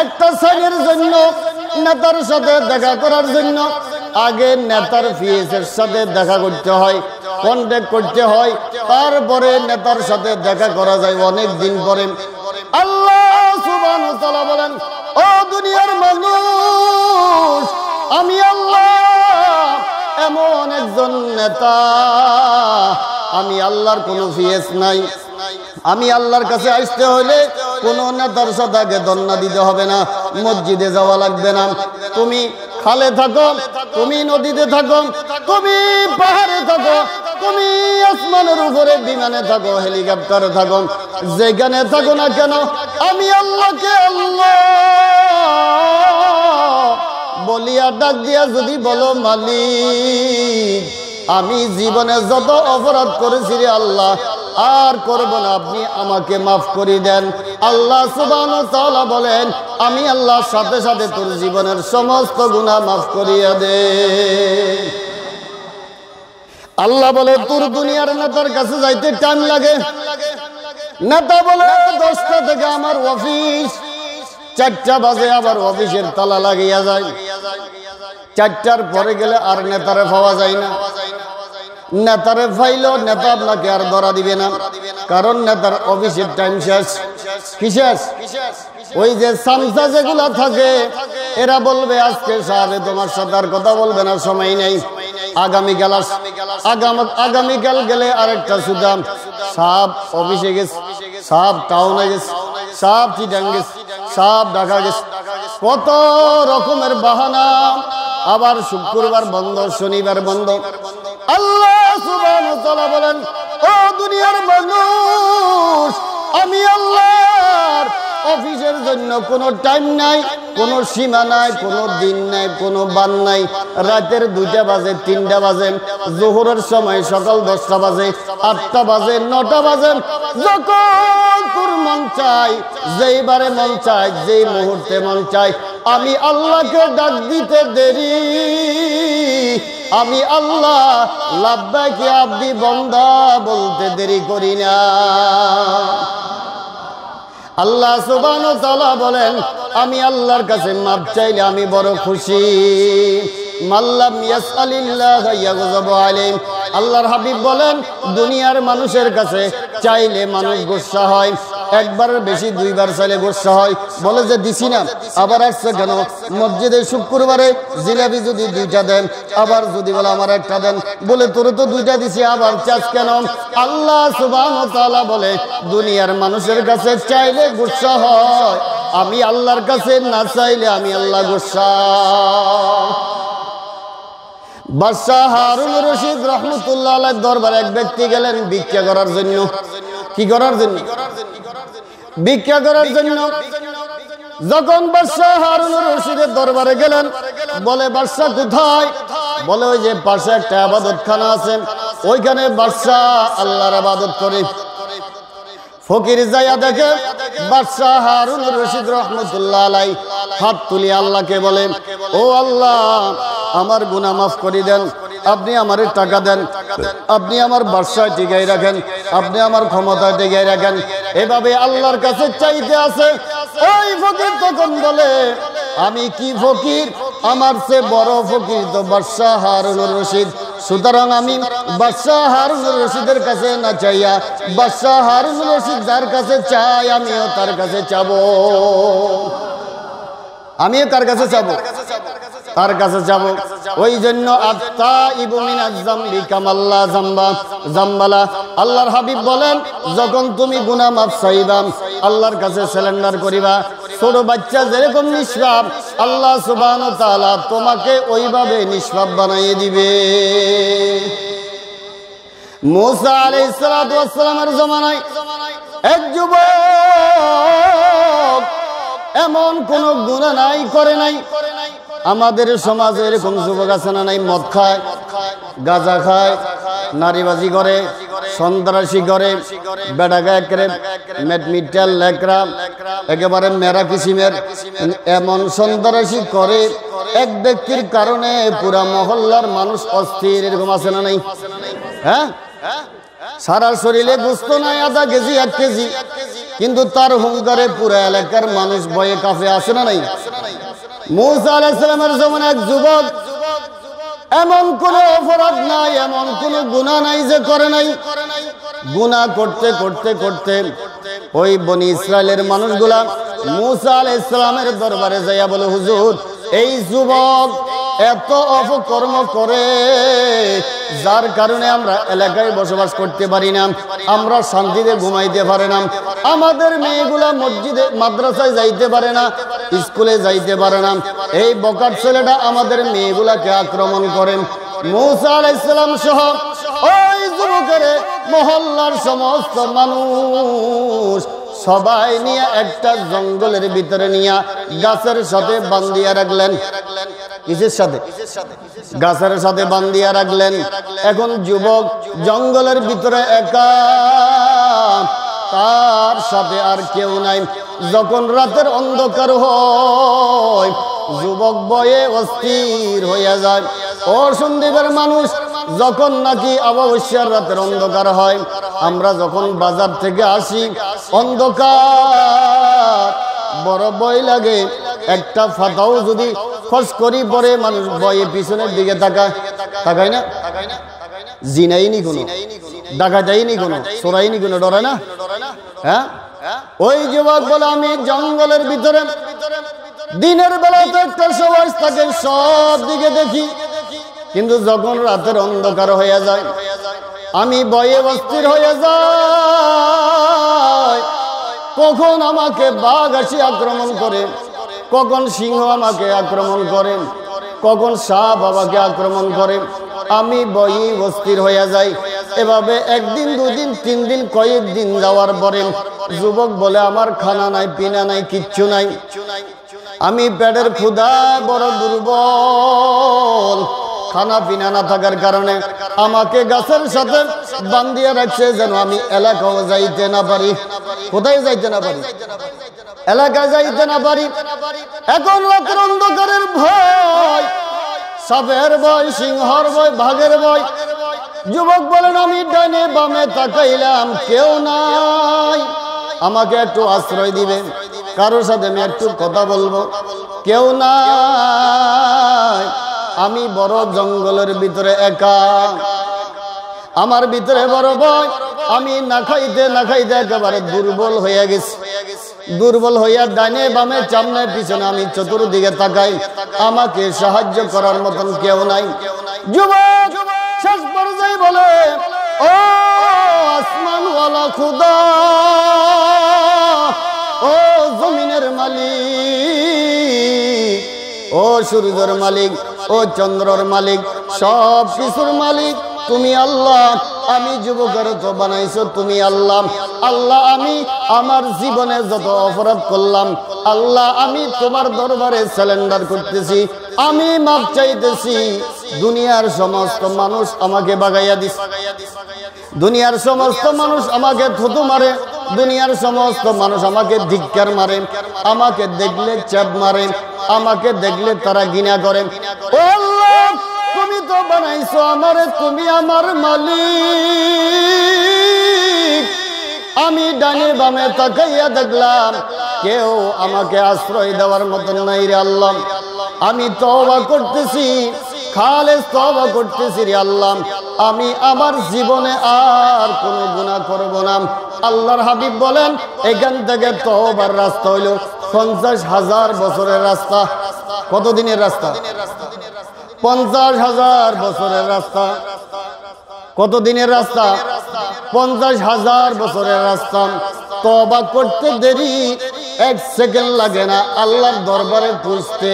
Speaker 1: একটা সাইনের জন্য, নেতার সাথে দেখা করার জন্য আগে নেতার পিএসের সাথে দেখা করতে হয়, কন্ট্যাক্ট করতে হয়, তারপরে নেতার সাথে দেখা করা যায় অনেক দিন পরে। আল্লাহ সুবহানাহু ওয়া তাআলা বলেন, ও দুনিয়ার মানুষ, আমি আল্লাহ এমন একজন নেতা, আমি আল্লাহর কোনো পিএস নাই। আমি আল্লাহর কাছে আসতে হলে কোন নেতার সাথে আগে ধন্না দিতে হবে না, মসজিদে যাওয়া লাগবে না। তুমি খালে থাকো, তুমি নদীতে থাকো, তুমি পাহাড়ে থাকো, তুমি আসমানের উপরে বিমানে থাকো, হেলিকপ্টারে থাকো, যেখানে থাকো না কেন, আমি আল্লাহকে আল্লাহ বলিয়া ডাক দিয়া যদি বলো, মালিক আমি জীবনে যত অপরাধ করেছি রে আল্লাহ, আর করব না, আপনি আমাকে মাফ করে দেন। আল্লাহ সুবহানাহু ওয়া তাআলা বলেন, আমি আল্লাহর সাথে সাথে তোর জীবনের সমস্ত গুনাহ মাফ করিয়ে দে। আল্লাহ বলে, তোর দুনিয়ার নেতার কাছে যাইতে টাইম লাগে। নেতা বলে 10টা থেকে আমার অফিস, 4টা বাজে আবার অফিসের তালা লাগিয়া যায়। 4টার পরে গেলে আর নেতারে পাওয়া যায় না। নেতারে পাইলেও নেতা আপনাকে আর ধরা দিবে না, কারণ নেতার অফিসের টাইম শেষ। কি শেষ? ওই যে সামসা যেগুলা থাকে এরা বলবে, আজকে সাহেব তোমার সাথে আর কথা বলবে না, সময় নেই, আগামীকাল গেলে আরেকটা সুদাম সাহেব অফিসে গেছে, সাহেব টাউনে গেছে, সাহেব চিটাং গেছে, সাহেব ঢাকা গেছে, কত রকমের বাহানা। আবার শুক্রবার বন্ধ, শনিবার বন্ধ। আল্লাহ সুবহানাহু ওয়া তাআলা বলেন, ও দুনিয়ার মানুষ, আমি আল্লাহর অফিসের জন্য কোনো টাইম নাই, কোনো সীমা নাই, কোনো দিন নাই, কোনো বান নাই। রাতের 2টা বাজে, 3টা বাজে, জোহরের সময় সকাল 10টা বাজে, 8টা বাজে, 9টা বাজে, যখন তোর মন চাই, যেইবারে মন চাই, যেই মুহূর্তে মন চাই, আমি আল্লাহকে ডাক দিতে দেরি। আমি আল্লাহ লাব্বাইক ইয়া আব্দি বান্দা বলতে দেরি করি না। আল্লাহ সুবহানাহু ওয়া তাআলা বলেন, আমি আল্লাহর কাছে মাপ চাইলে আমি বড় খুশি। মাল্লাম ইয়াসআলিল্লাহ ইয়াগযাবু আলাইহি। আল্লাহর হাবিব বলেন, দুনিয়ার মানুষের কাছে চাইলে মানুষ গোসা হয়, একবার বেশি 2বার চাইলে গোসা হয়, বলে যে দিছি না, আবার আসছে কেন? মসজিদে শুক্রবারে জিলাপি যদি 2টা দেন, আবার যদি বলে আমার একটা দেন, বলে তোর তো 2টা দিছি, আবার চাস কেন? আল্লাহ সুবহানাহু ওয়া তাআলা বলে, দুনিয়ার মানুষের কাছে চাইলে গোসা হয়, আমি আল্লাহর কাছে না চাইলে আমি আল্লাহ গোসা। বাদশাহ হারুন রশিদ রাহমাতুল্লাহ আলাইহির দরবারে এক ব্যক্তি গেলেন ভিক্ষা করার জন্য। কি করার জন্য? ভিক্ষা করার জন্য। যখন বাদশাহ হারুন রশিদের দরবারে গেলেন, বলে বাদশাহ কোথায়? বলে ওই যে পাশে একটা ইবাদতখানা আছে, ওইখানে বাদশাহ আল্লাহর ইবাদত করে। ফকির যাইয়া দেখে বাদশাহ হারুন রশিদ রাহমাতুল্লাহ আলাইহি হাত তুলি আল্লাহকে বলে, ও আল্লাহ, আমার গুনাহ মাফ করে দেন, আপনি আমারে টাকা দেন, আপনি আমার বাদশায় টিকাই রাখেন, আপনি আমার ক্ষমতায় টিকাই রাখেন। এভাবে আল্লাহর কাছে চাইতে আছে। ওই ফকির তখন বলে, আমি কি ফকির? আমার চেয়ে বড় ফকির তো বাদশাহ হারুন রশিদ। সুতরাং আমি বাদশাহ হারুন রশিদের কাছে না চাইয়া বাদশাহ হারুন রশিদ যার কাছে চাই, আমিও তার কাছে চাবো, আমিও তার কাছে চাবো, তার কাছে যাবো। ওই জন্য আত্তাইবু মিনাজ যামবি কামাল্লা জাম্বালা। আল্লাহর হাবিব বলেন, যখন তুমি গুনাহ মাফ চাইবা, আল্লাহর কাছে সারেন্ডার করিবা, ছোট বাচ্চা যেরকম নিষ্পাপ, আল্লাহ সুবহানাহু ওয়া তাআলা তোমাকে ওইভাবে নিষ্পাপ বানিয়ে দিবে। মুসা আলাইহিস সালাতু ওয়াস সালামের জামানায় এক যুবক এমন কোন গুনাহ নাই করে নাই। আমাদের সমাজে এরকম যুবক আছে না নাই? মদ খায়, গাঁজা খায়, নারীবাজি করে, সন্ত্রাসী করে, বেড়াগা একরে মেটমিটাল লেকরা একেবারে মেরা কিসিমের এমন সন্ত্রাসী করে, এক ব্যক্তির কারণে পুরা মহল্লার মানুষ অস্থির। এরকম আছে না নাই? হ্যাঁ, সারা শরীরে গোস্ত নাই, আধা কেজি 1 কেজি, কিন্তু তার হুঙ্কারে পুরা এলাকার মানুষ ভয়ে কাঁপে। আছে না নাই? মুসা আলাইহিস সালামের জামানায় এক যুবক, এমন কোন অপরাধ নাই, এমন কোন গুনাহ নাই যে করে নাই। গুনাহ করতে করতে করতে ওই বনি ইসরাইলের মানুষগুলা মুসা আলাইহিস সালামের দরবারে যাইয়া বলে, হুজুর, এই যুবক এত অপকর্ম করে, যার কারণে আমরা এলাকায় বসবাস করতে পারি না, আমরা শান্তিতে ঘুমাইতে পারি না, আমাদের মেয়েগুলা মসজিদে মাদ্রাসায় যাইতে পারে না, স্কুলে যাইতে পারে না, এই বকার ছেলেটা আমাদের মেয়েগুলাকে আক্রমণ করেন। মুসা আলাইহিস সালাম সহ ওই যুবকের মহল্লার সমস্ত মানুষ সবাই নিয়ে একটা জঙ্গলের ভিতরে নিয়ে গাছের সাথে বান্ধিয়া রাখলেন। কিসের সাথে? গাছের সাথে বান্ধিয়া রাখলেন। এখন যুবক জঙ্গলের ভিতরে একা তার সাথে আর কেউ নাই। যখন রাতের অন্ধকার হয় যুবক বয়ে অস্থির হইয়া যায়। ও সন্দীপের মানুষ, যখন নাকি অমাবস্যার রাতের অন্ধকার হয়, আমরা যখন বাজার থেকে আসি, অন্ধকার বড় ভয় লাগে। একটা ফাতাও যদি খস করি পরে মানুষ বয়ে পিছনের দিকে তাকায় না? জিনাইনি কোনো, ডাকাতাইনি কোনো, চোরাইনি কোনো, ডরে না? হ্যাঁ, ওই যুবক বলে আমি জঙ্গলের ভিতরে দিনের বেলায় তো একটা সবাই থাকে, সব দিকে দেখি, কিন্তু যখন রাতের অন্ধকার হয়ে যায় আমি ভয়ে অস্থির হয়ে যাই। কখন আমাকে বাঘ আসি আক্রমণ করে, কখন সিংহ আমাকে আক্রমণ করে, কখন সাপ আমাকে আক্রমণ করে, আমি ভয়ে অস্থির হয়ে যাই। এভাবে একদিন, দুদিন, 3 দিন, কয়েকদিন যাওয়ার পরে যুবক বলে আমার খানা নাই, পিনা নাই, কিচ্ছু নাই, আমি পেটের ক্ষুধায় বড় দুর্বল। খানা পিনা না থাকার কারণে আমাকে গাছের সাথে বান্ধিয়ে রাখছে যেন আমি এলাকাও যাইতে না পারি। কোথায় যাইতে না পারি? এলাকায় যাইতে না পারি। এখন রাতের অন্ধকারের ভয়, সাপের ভয়, সিংহর ভয়, বাঘের ভয়। যুবক বলেন আমি ডানে বামে তাকাইলাম, কেউ নাই, আমাকে একটু আশ্রয় দিবে, কারোর সাথে আমি একটু কথা বলবো, কেউ নাই। আমি বড় জঙ্গলের ভিতরে একা, আমার ভিতরে বড় ভয়। আমি না খাইতে না খাইতে একেবারে দুর্বল হয়ে গেছি। দুর্বল হইয়া ডানে বামে সামনে পিছনে আমি চতুর্দিকে তাকাই, আমাকে সাহায্য করার মতন কেউ নাই। যুবক শেষ পর্যায়ে বলে, ও আসমানওয়ালা খুদা, ও জমিনের মালিক, ও সূর্যের মালিক, ও চন্দ্রর মালিক, সব কিছুর মালিক তুমি আল্লাহ। আমি যুবকের তো বানাইছো তুমি আল্লাহ। আল্লাহ আমি আমার জীবনে যত অপরাধ করলাম, আল্লাহ আমি তোমার দরবারে সারেন্ডার করতেছি, আমি মাপ চাইতেছি। দুনিয়ার সমস্ত মানুষ আমাকে বাগাইয়া দিছে, দুনিয়ার সমস্ত মানুষ আমাকে থুতু মারে, দুনিয়ার সমস্ত মানুষ আমাকে ধিক্কার মারে, আমাকে দেখলে চাপ মারে, আমাকে দেখলে তারা ঘৃণা করে। ও আল্লাহ তুমি তো বানাইছো আমারে, তুমি আমার মালিক। আমি ডানে বামে তাকাইয়া দেখলাম কেউ আমাকে আশ্রয় দেওয়ার মতন নাই রে আল্লাহ। আমি তওবা করতেছি, খালেস তওবা করতেছি রে আল্লাহ, আমি আমার জীবনে আর কোনো গুনাহ করব না। আল্লাহর হাবিব বলেন এখান থেকে তওবার রাস্তা হইল 50,000 বছরের রাস্তা। কত দিনের রাস্তা? 50,000 বছরের রাস্তা। কত দিনের রাস্তা? 50,000 বছরের রাস্তা। তওবা করতে দেরি 1 সেকেন্ড লাগে না আল্লাহর দরবারে পৌঁছতে।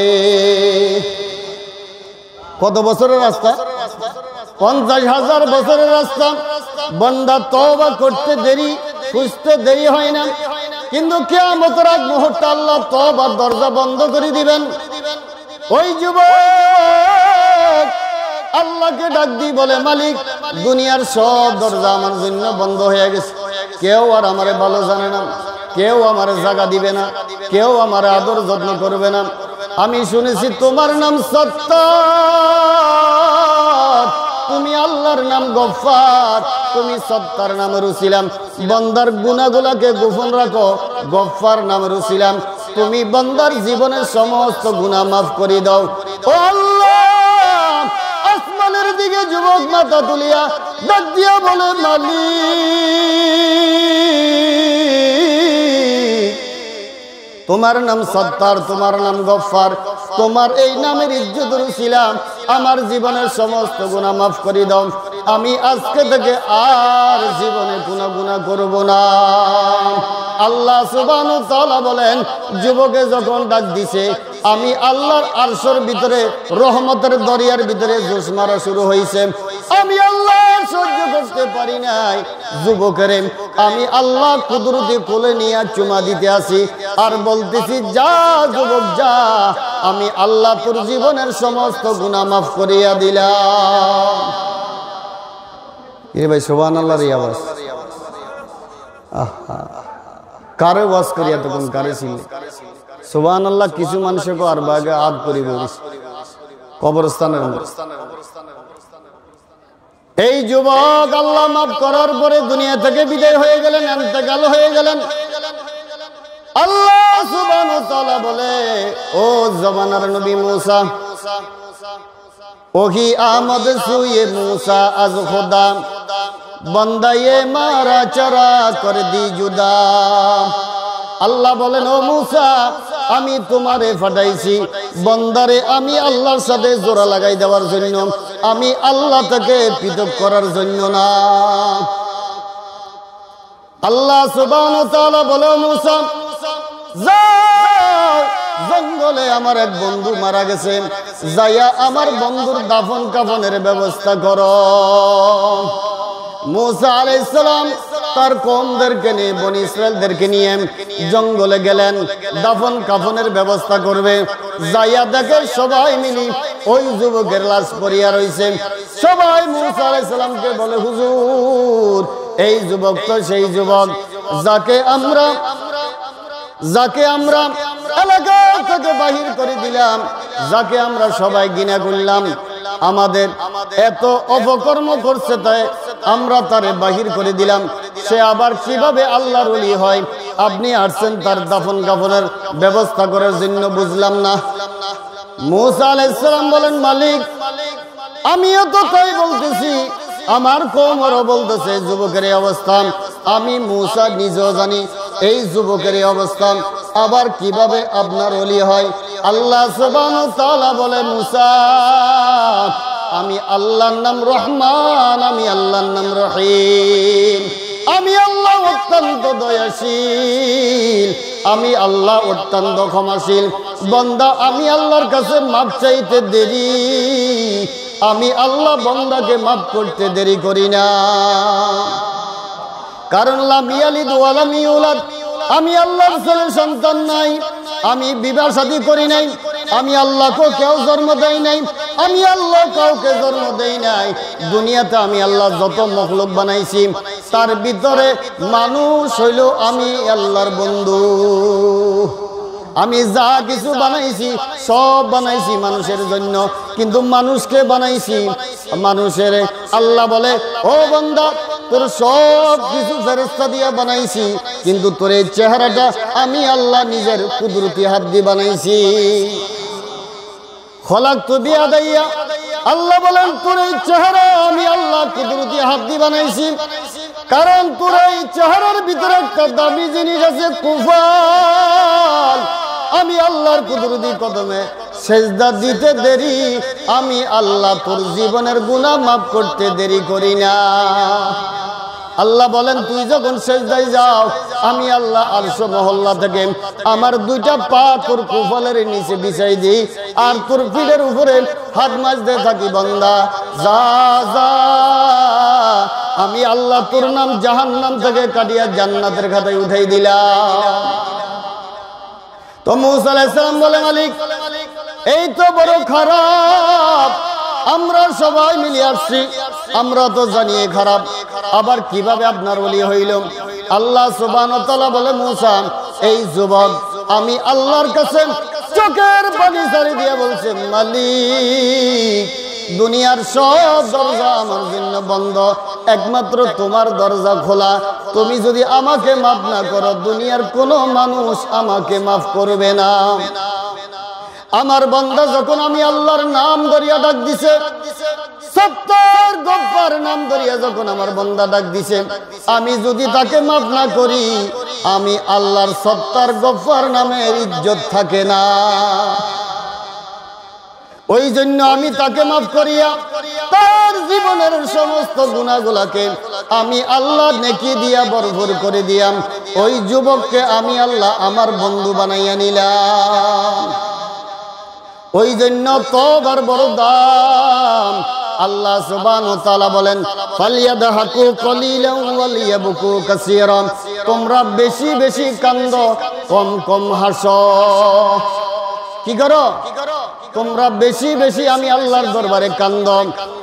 Speaker 1: কত বছরের রাস্তা? 50,000 বছরের রাস্তা। বান্দা তওবা করতে দেরি, খুঁজতে দেরি হয় না, কিন্তু কিয়ামতের আগ মুহূর্তে আল্লাহ তওবার দরজা বন্ধ করে দিবেন। ওই যুবক আল্লাহকে ডাক দিয়ে বলে মালিক দুনিয়ার সব দরজা আমার জন্য বন্ধ হয়ে গেছে, কেউ আর আমারে ভালো জানে না, কেউ আমারে জায়গা দিবে না, কেউ আমার আদর যত্ন করবে না। আমি শুনেছি তোমার নাম সত্তার, তুমি আল্লাহর নাম গফফার, তুমি সত্তার নাম রুছিলাম, বান্দার গুনাহগুলোকে গোপন রাখো, গফফার নাম রুছিলাম, তুমি বান্দার জীবনের সমস্ত গুনাহ মাফ করে দাও। ও আল্লাহ আসমানের দিকে যুবক মাথা তুলিয়া ডাক দিয়া বলে মালিক তোমার নাম সত্তার, তোমার নাম গফফার, তোমার এই নামের ইজ্জত রুছিলাম, আমার জীবনের সমস্ত গুনাহ মাফ করে দাও, আমি আজকে থেকে আর জীবনে কোনো গুনাহ করব না। আল্লাহ সুবহানাহু ওয়া তাআলা বলেন যুবকে যখন ডাক দিছে আমি আল্লাহর আরশের ভিতরে রহমতের দরিয়ার ভিতরে জোশ মারা শুরু হয়েছে। আমি আল্লাহ সহ্য করতে পারি নাই, যুবকের আমি আল্লাহ কুদরতি কোলে নিয়ে চুমা দিতে আসি আর বলতেছি যা যুবক যা, আমি আল্লাহ তোর জীবনের সমস্ত গুনাহ মাফ করিয়া দিলাম। এ ভাই সুবহানাল্লাহর আওয়াজ। কারে ওয়াজ করিয়া তখন কারে ছিল সুবহানাল্লাহ। কিছু মানুষকে আর বাগে আদ করি বলিস কবরস্থানের মধ্যে। এই যুবক আল্লাহ মাফ করার পরে দুনিয়া থেকে বিদায় হয়ে গেলেন, ইন্তেকাল হয়ে গেলেন। আল্লাহ সুবহানাহু ওয়া তাআলা বলে, ও জমানার নবী মূসা, ওহি আমদ সুয়ে মূসা আজ খুদা, বন্দায়ে মারা চারা কর দি জুদা। আল্লাহ বলেন, ও মূসা, আমি তোমারে ফাটাইছি বন্দারে আমি আল্লাহর সাথে জোড়া লাগাই দেওয়ার জন্য, আমি আল্লাহ তাকে পৃথক করার জন্য না। আল্লাহ সুবহানাহু ওয়া তাআলা বলে, মূসা যাও, জঙ্গলে আমার এক বন্ধু মারা গেছে, যাইয়া আমার বন্ধুর দাফন কাফনের ব্যবস্থা করো। মূসা আলাইহিস সালাম তার কওমদেরকে নিয়ে, বনি ইসরাইলদেরকে নিয়ে জঙ্গলে গেলেন, দাফন কাফনের ব্যবস্থা করবে। যাইয়া দেখে সবাই মিলি ওই যুবকের লাশ পড়িয়া রইছে। সবাই মূসা আলাইহিস সালামকে বলে, হুজুর, এই যুবক তো সেই যুবক যাকে আমরা এলাকা থেকে বাহির করে দিলাম, যাকে আমরা সবাই ঘৃণা করলাম, আমাদের এত অপকর্ম করছে, তাই আমরা তারে বাহির করে দিলাম। সে আবার কিভাবে আল্লাহর ওলি হয়? আপনি আসছেন তার দাফন কাফনের ব্যবস্থা করার জন্য, বুঝলাম না। মূসা আলাইহিস সালাম বলেন, মালিক, আমিও তো তাই বলতেছি, আমার কওমও বলতেছে যুবকের এই অবস্থা। আমি মূসা নিজেও জানি এই যুবকের এই অবস্থা, আবার কিভাবে আপনার ওলি হয়? আল্লাহ সুবহানাহু ওয়া তাআলা বলে, মূসা, আমি আল্লাহর নাম রহমান, আমি আল্লাহর নাম রহিম, আমি আল্লাহ অত্যন্ত দয়াশীল, আমি আল্লাহ অত্যন্ত ক্ষমাশীল। বান্দা আমি আল্লাহর কাছে মাপ চাইতে দেরি, আমি আল্লাহ বান্দাকে মাফ করতে দেরি করি না। কারণ লাম ইয়ালিদ ওয়া লাম ইউলাদ, আমি আল্লাহর ছেলে সন্তান নাই, আমি বিবাহ শাদী করি নাই, আমি আল্লাহকে কেউ জন্ম দেই নাই, আমি আল্লাহ কাউকে জন্ম দেই নাই। দুনিয়াতে আমি আল্লাহ যত মখলুক বানাইছি তার ভিতরে মানুষ হইল আমি আল্লাহর বন্ধু। আমি যা কিছু বানাইছি সব বানাইছি মানুষের জন্য, কিন্তু মানুষকে বানাইছি মানুষের। আল্লাহ বলে, ও বান্দা, তোর সব কিছু ফেরেশতা দিয়া বানাইছি, কিন্তু তোর এই চেহারাটা আমি আল্লাহ নিজের কুদরতি হাত দিয়ে বানাইছি। খলাকতু বিয়াদাইয়া, আল্লাহ বলেন তোর এই চেহারা আমি আল্লাহ কুদরতি হাত দিয়ে বানাইছি, কারণ তোর এই চেহারার ভিতরে একটা দামি জিনিস আছে, কুফাল। আমি আল্লাহর কুদরতি কদমে সেজদা দিতে দেরি, আমি আল্লাহ তোর জীবনের গুনাহ মাফ করতে দেরি করি না। আল্লাহ বলেন, তুই যখন সেজদায় যাও, আমি আল্লাহ আরশ মহল্লা থেকে আমার দুইটা পা তোর কপালের নিচে বিছাই দিই, আর তোর পিঠের উপরে হাত মাজতে থাকি, বান্দা যা যা, আমি আল্লাহ তোর নাম জাহান্নাম থেকে কাটিয়া জান্নাতের খাতায় উঠাই দিলাম। তো মূসা আলাইহিস সালাম বলে, মালিক, এই তো বড় খারাপ, আমরা সবাই মিলে আসছি, আমরা তো জানি খারাপ, আবার কিভাবে আপনার ওলি হইল? আল্লাহ সুবহানাহু ওয়া তাআলা বলে, মূসা, এই যুবক আমি আল্লাহর কাছে চোখের পানি ছাড়ি দিয়ে বলছে, মালিক, দুনিয়ার সব দরজা আমার জন্য বন্ধ, একমাত্র তোমার দরজা খোলা। তুমি যদি আমাকে মাফ না করো, দুনিয়ার কোনো মানুষ আমাকে মাফ করবে না। আমার বান্দা যখন আমি আল্লাহর নাম ধরিয়া ডাক দিছে, সত্তর গফফার নাম ধরিয়া যখন আমার বান্দা ডাক দিছে, আমি যদি তাকে মাফ না করি, আমি আল্লাহর সত্তর গফফার নামের ইজ্জত থাকে না। ওই জন্য আমি তাকে মাফ করিয়া তার জীবনের সমস্ত গুনাহগুলোকে আমি আল্লাহ নেকি দিয়া ভরপুর করে দিয়াম। ওই যুবককে আমি আল্লাহ আমার বন্ধু বানাইয়া নিলাম। ওই জন্য তওবার বড় দাম। আল্লাহ সুবহানাহু ওয়া তাআলা বলেন, ফালিয়াদহাকু কলিলান ওয়ালিয়াবকু কাসীরান, তোমরা বেশি বেশি কান্দো, কম কম হাসো। কি করো? তোমরা বেশি বেশি আমি আল্লাহর দরবারে কান্দো,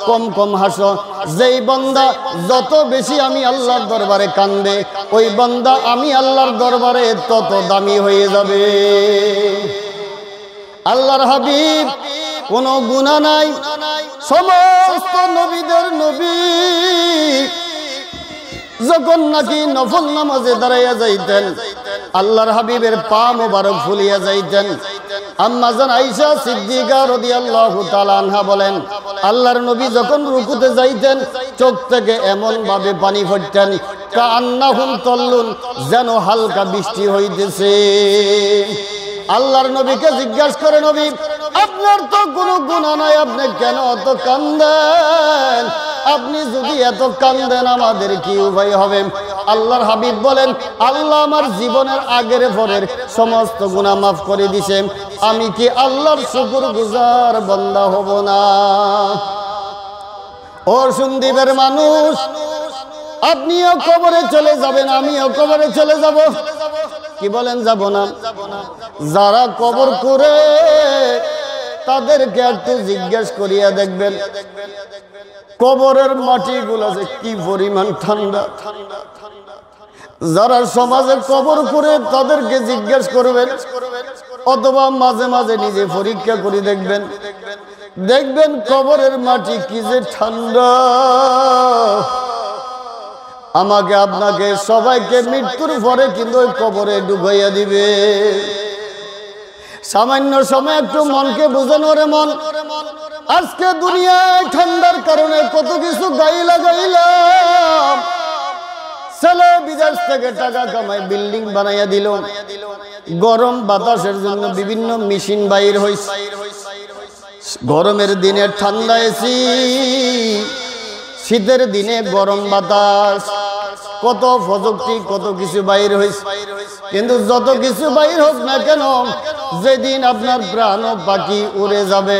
Speaker 1: কম কম হাসো। যেই বান্দা যত বেশি আমি আল্লাহর দরবারে কান্দে, ওই বান্দা আমি আল্লাহর দরবারে তত দামি হয়ে যাবে। আল্লাহর হাবিব কোনো গুনাহ নাই, সমস্ত নবীদের নবী যখন নাকি নফল নামাজে দাঁড়াইয়া যাইতেন, আল্লাহর হাবিবের পা মোবারক ফুলিয়া যাইতেন। আম্মা জান আয়েশা সিদ্দিকা রাদিয়াল্লাহু তাআলা আনহা বলেন, আল্লাহর নবী যখন রুকুতে যাইতেন চোখ থেকে এমন ভাবে পানি পড়তেন কান্নাহুম তল্লুন, যেন হালকা বৃষ্টি হইতেছে। আল্লাহর নবীকে জিজ্ঞাসা করে, নবী আপনার তো কোনো গুনাহ নাই, আপনি কেন এত কান্দেন? আপনি যদি এত কান্দেন আমাদের কি উপায় হবে? আল্লাহর হাবিব বলেন, আল্লাহ আমার জীবনের আগের পরের সমস্ত গুনাহ মাফ করে দিয়েছে, আমি কি আল্লাহর শুকরগুজার বান্দা হব না? ও সন্দীপের মানুষ, আপনিও কবরে চলে যাবেন, আমিও কবরে চলে যাব। কি বলেন যাব না? যারা কবর করে তাদেরকে একটু জিজ্ঞেস করিয়া দেখবেন কবরের মাটিগুলো যে কি পরিমাণ ঠান্ডা। যারা সমাজে কবর করে তাদেরকে জিজ্ঞেস করবেন, অথবা মাঝে মাঝে নিজে পরীক্ষা করে দেখবেন, দেখবেন কবরের মাটি কি যে ঠান্ডা। আমাকে আপনাকে সবাইকে মৃত্যুর পরে কিন্তু ওই কবরে ডুবাইয়া দিবে। সামান্য সময় একটু মনকে বোঝানো রে মন। আজকে দুনিয়ায় ঠান্ডার কারণে কত কিছু গায়ে লাগাইলাম, ছেলে বিদেশ থেকে টাকা কামাই বিল্ডিং বানাইয়া দিল, গরম বাতাসের জন্য বিভিন্ন মেশিন বাইর হইছে, গরমের দিনে ঠান্ডা এসি, শীতের দিনে গরম বাতাস, কত প্রযুক্তি কত কিছু বাইর হয়েছে। কিন্তু যত কিছু বাইর হোক না কেন, যেদিন আপনার প্রাণ পাখি উড়ে যাবে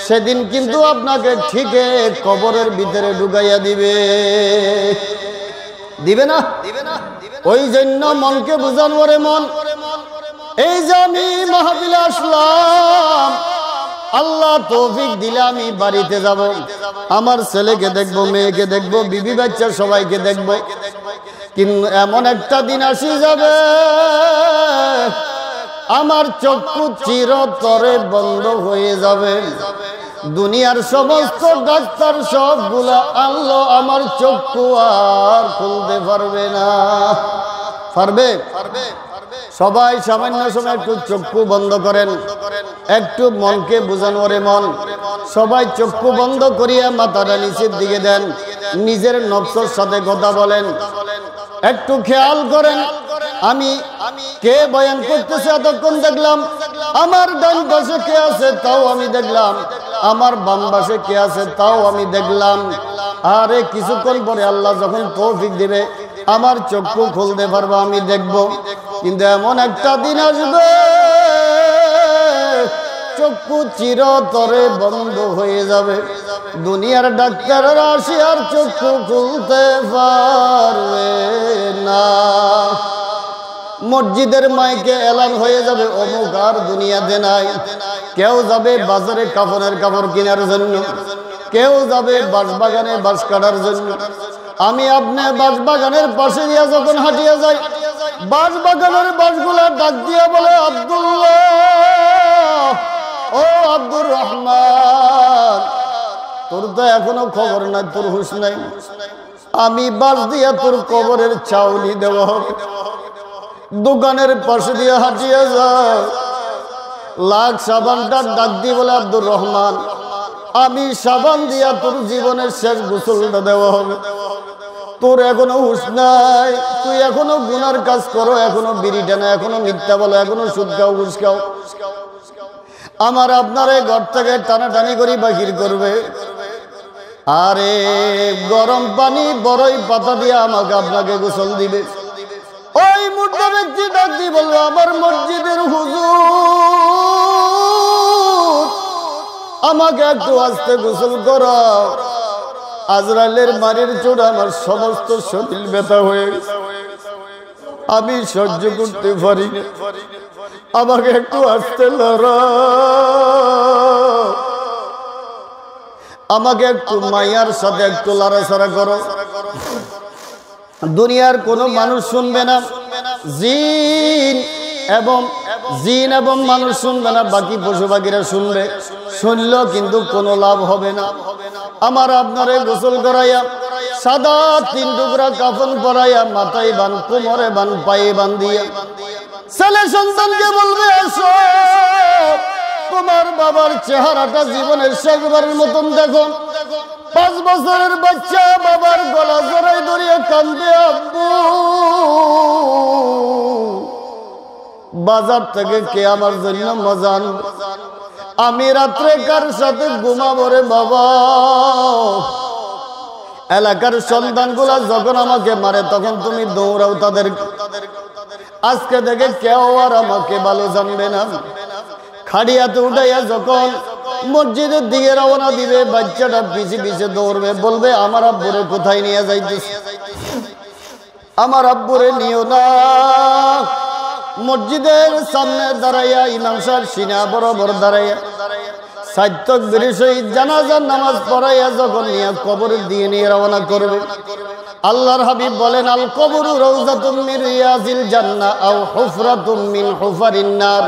Speaker 1: সেদিন কিন্তু আপনাকে ঠিকই কবরের ভিতরে ঢুকাইয়া দিবে। দিবে না? ওই জন্য মনকে বুঝানো রে মন। এই যে আমি মাহফিলে আসলাম, আল্লাহ তৌফিক দিলে আমি বাড়িতে যাব, আমার ছেলেকে দেখবো, মেয়েকে দেখবো, বিবি বাচ্চা সবাইকে দেখবো। কিন্তু এমন একটা দিন আসি যাবে আমার চক্ষু চিরতরে বন্ধ হয়ে যাবে। দুনিয়ার সমস্ত ডাক্তার সবগুলা আল্লাহ আমার চক্ষু আর খুলতে পারবে না। পারবে? সবাই সামান্য সময় একটু চক্ষু বন্ধ করেন, একটু মনকে বোঝানো রে মন। সবাই চক্ষু বন্ধ করিয়া মাথাটা নিচের দিকে দেন, নিজের নফসের সাথে কথা বলেন, একটু খেয়াল করেন আমি কে বয়ান করতেছে এতক্ষণ দেখলাম, আমার ডান পাশে কে আছে তাও আমি দেখলাম, আমার বাম পাশে কে আছে তাও আমি দেখলাম। আরে কিছুক্ষণ পরে আল্লাহ যখন তৌফিক দিবে আমার চক্ষু খুলতে পারবো, আমি দেখব। কিন্তু এমন একটা দিন আসবে চক্ষু চিরতরে বন্ধ হয়ে যাবে, দুনিয়ার ডাক্তাররা আসি আর চক্ষু খুলতে পারবে না। মসজিদের মাইকে এলান হয়ে যাবে অমুক আর দুনিয়াতে নাই। কেউ যাবে বাজারে কাপড়ের কাপড় কেনার জন্য, কেউ যাবে বাঁশবাগানে বাঁশ কাটার জন্য। আমি আপনি বাঁশবাগানের পাশে দিয়া যখন হাঁটিয়া যাই, বাঁশবাগানের বাঁশগুলা ডাক দিয়া বলে, আব্দুল্লাহ, ও আব্দুর রহমান, তোর তো এখনো খবর নাই, তোর হুঁশ নাই। আমি বাঁশ দিয়া তোর কবরের চাউনি দেওয়া হবে। দোকানের পাশে দিয়ে হাঁটিয়া যায়, লাখ সাবানটা ডাক দিয়ে বলে, আব্দুর রহমান, আমি সাবান দিয়া তোর জীবনের শেষ গোসলটা দেওয়া হবে। তোর এখনো হুঁশ নাই, তুই এখনো গুনার কাজ করো, এখনো বিড়ি টানা, এখনো মিথ্যা বলো, এখনো সুদ খাও, ঘুষ খাও। আমার আপনার ঘর থেকে টানাটানি করি বাহির করবে। আরে গরম পানি বড়ই পাতা দিয়ে আমাকে আপনাকে গোসল দিবে। ওই মুর্দা ব্যক্তি ডাক দিয়ে বলবো, আমার মসজিদের হুজুর, আমাকে একটু আস্তে গোসল করো। আজরাইলের মারির চোট আমার সমস্ত শরীর ব্যথা হয়ে গেছে, আমি সহ্য করতে পারি না, আমাকে একটু আস্তে লড়ো। আমাকে একটু মায়ার সাথে একটু লড়াছড়া করো। দুনিয়ার কোনো মানুষ শুনবে না, জিন এবং মানুষ শুনবে না, বাকি পশু পাখিরা শুনবে। শুনলেও কিন্তু কোনো লাভ হবে না। আমার আপনারে গোসল করাইয়া সাদা 3 টুকরা কাফন পরাইয়া মাথায় বান, কোমরে বান, পায়ে বান দিয়া ছেলে সন্তানকে বলবে, আসো তোমার বাবার চেহারাটা জীবনের শেষবারের মতন দেখো। 5 বছরের বাচ্চা বাবার গলা জড়াই ধরিয়ে কান্দে, আব্বু বাজার থেকে কে আমার জন্য মজা আনবে? আমি রাত্রে কার সাথে ঘুমাবো রে বাবা? এলাকার সন্তানগুলা যখন আমাকে মারে তখন তুমি দৌড়াও তাদের। আজকে থেকে কেউ আর আমাকে ভালো জানবে না। খাড়িয়াতে উঠাইয়া যখন মসজিদের দিকে রওনা দিবে, বাচ্চাটা পিছে পিছে দৌড়বে, বলবে আমার আব্বুরে কোথায় নিয়ে যাইতেছে? আমার আব্বুরে নিও না। মসজিদের সামনে দাঁড়াইয়া ইমাম সাহেব সিনা বরাবর দাঁড়াইয়া 7 তাকবীরের সহিত জানাজার নামাজ পড়াইয়া যখন নিয়ে কবরের দিকে নিয়ে রওনা করবে, আল্লাহর হাবিব বলেন, আল কবরু রাউযাতুম মিন রিয়াজিল জান্নাহ আও হুফরাতুম মিন হুফারিন নার।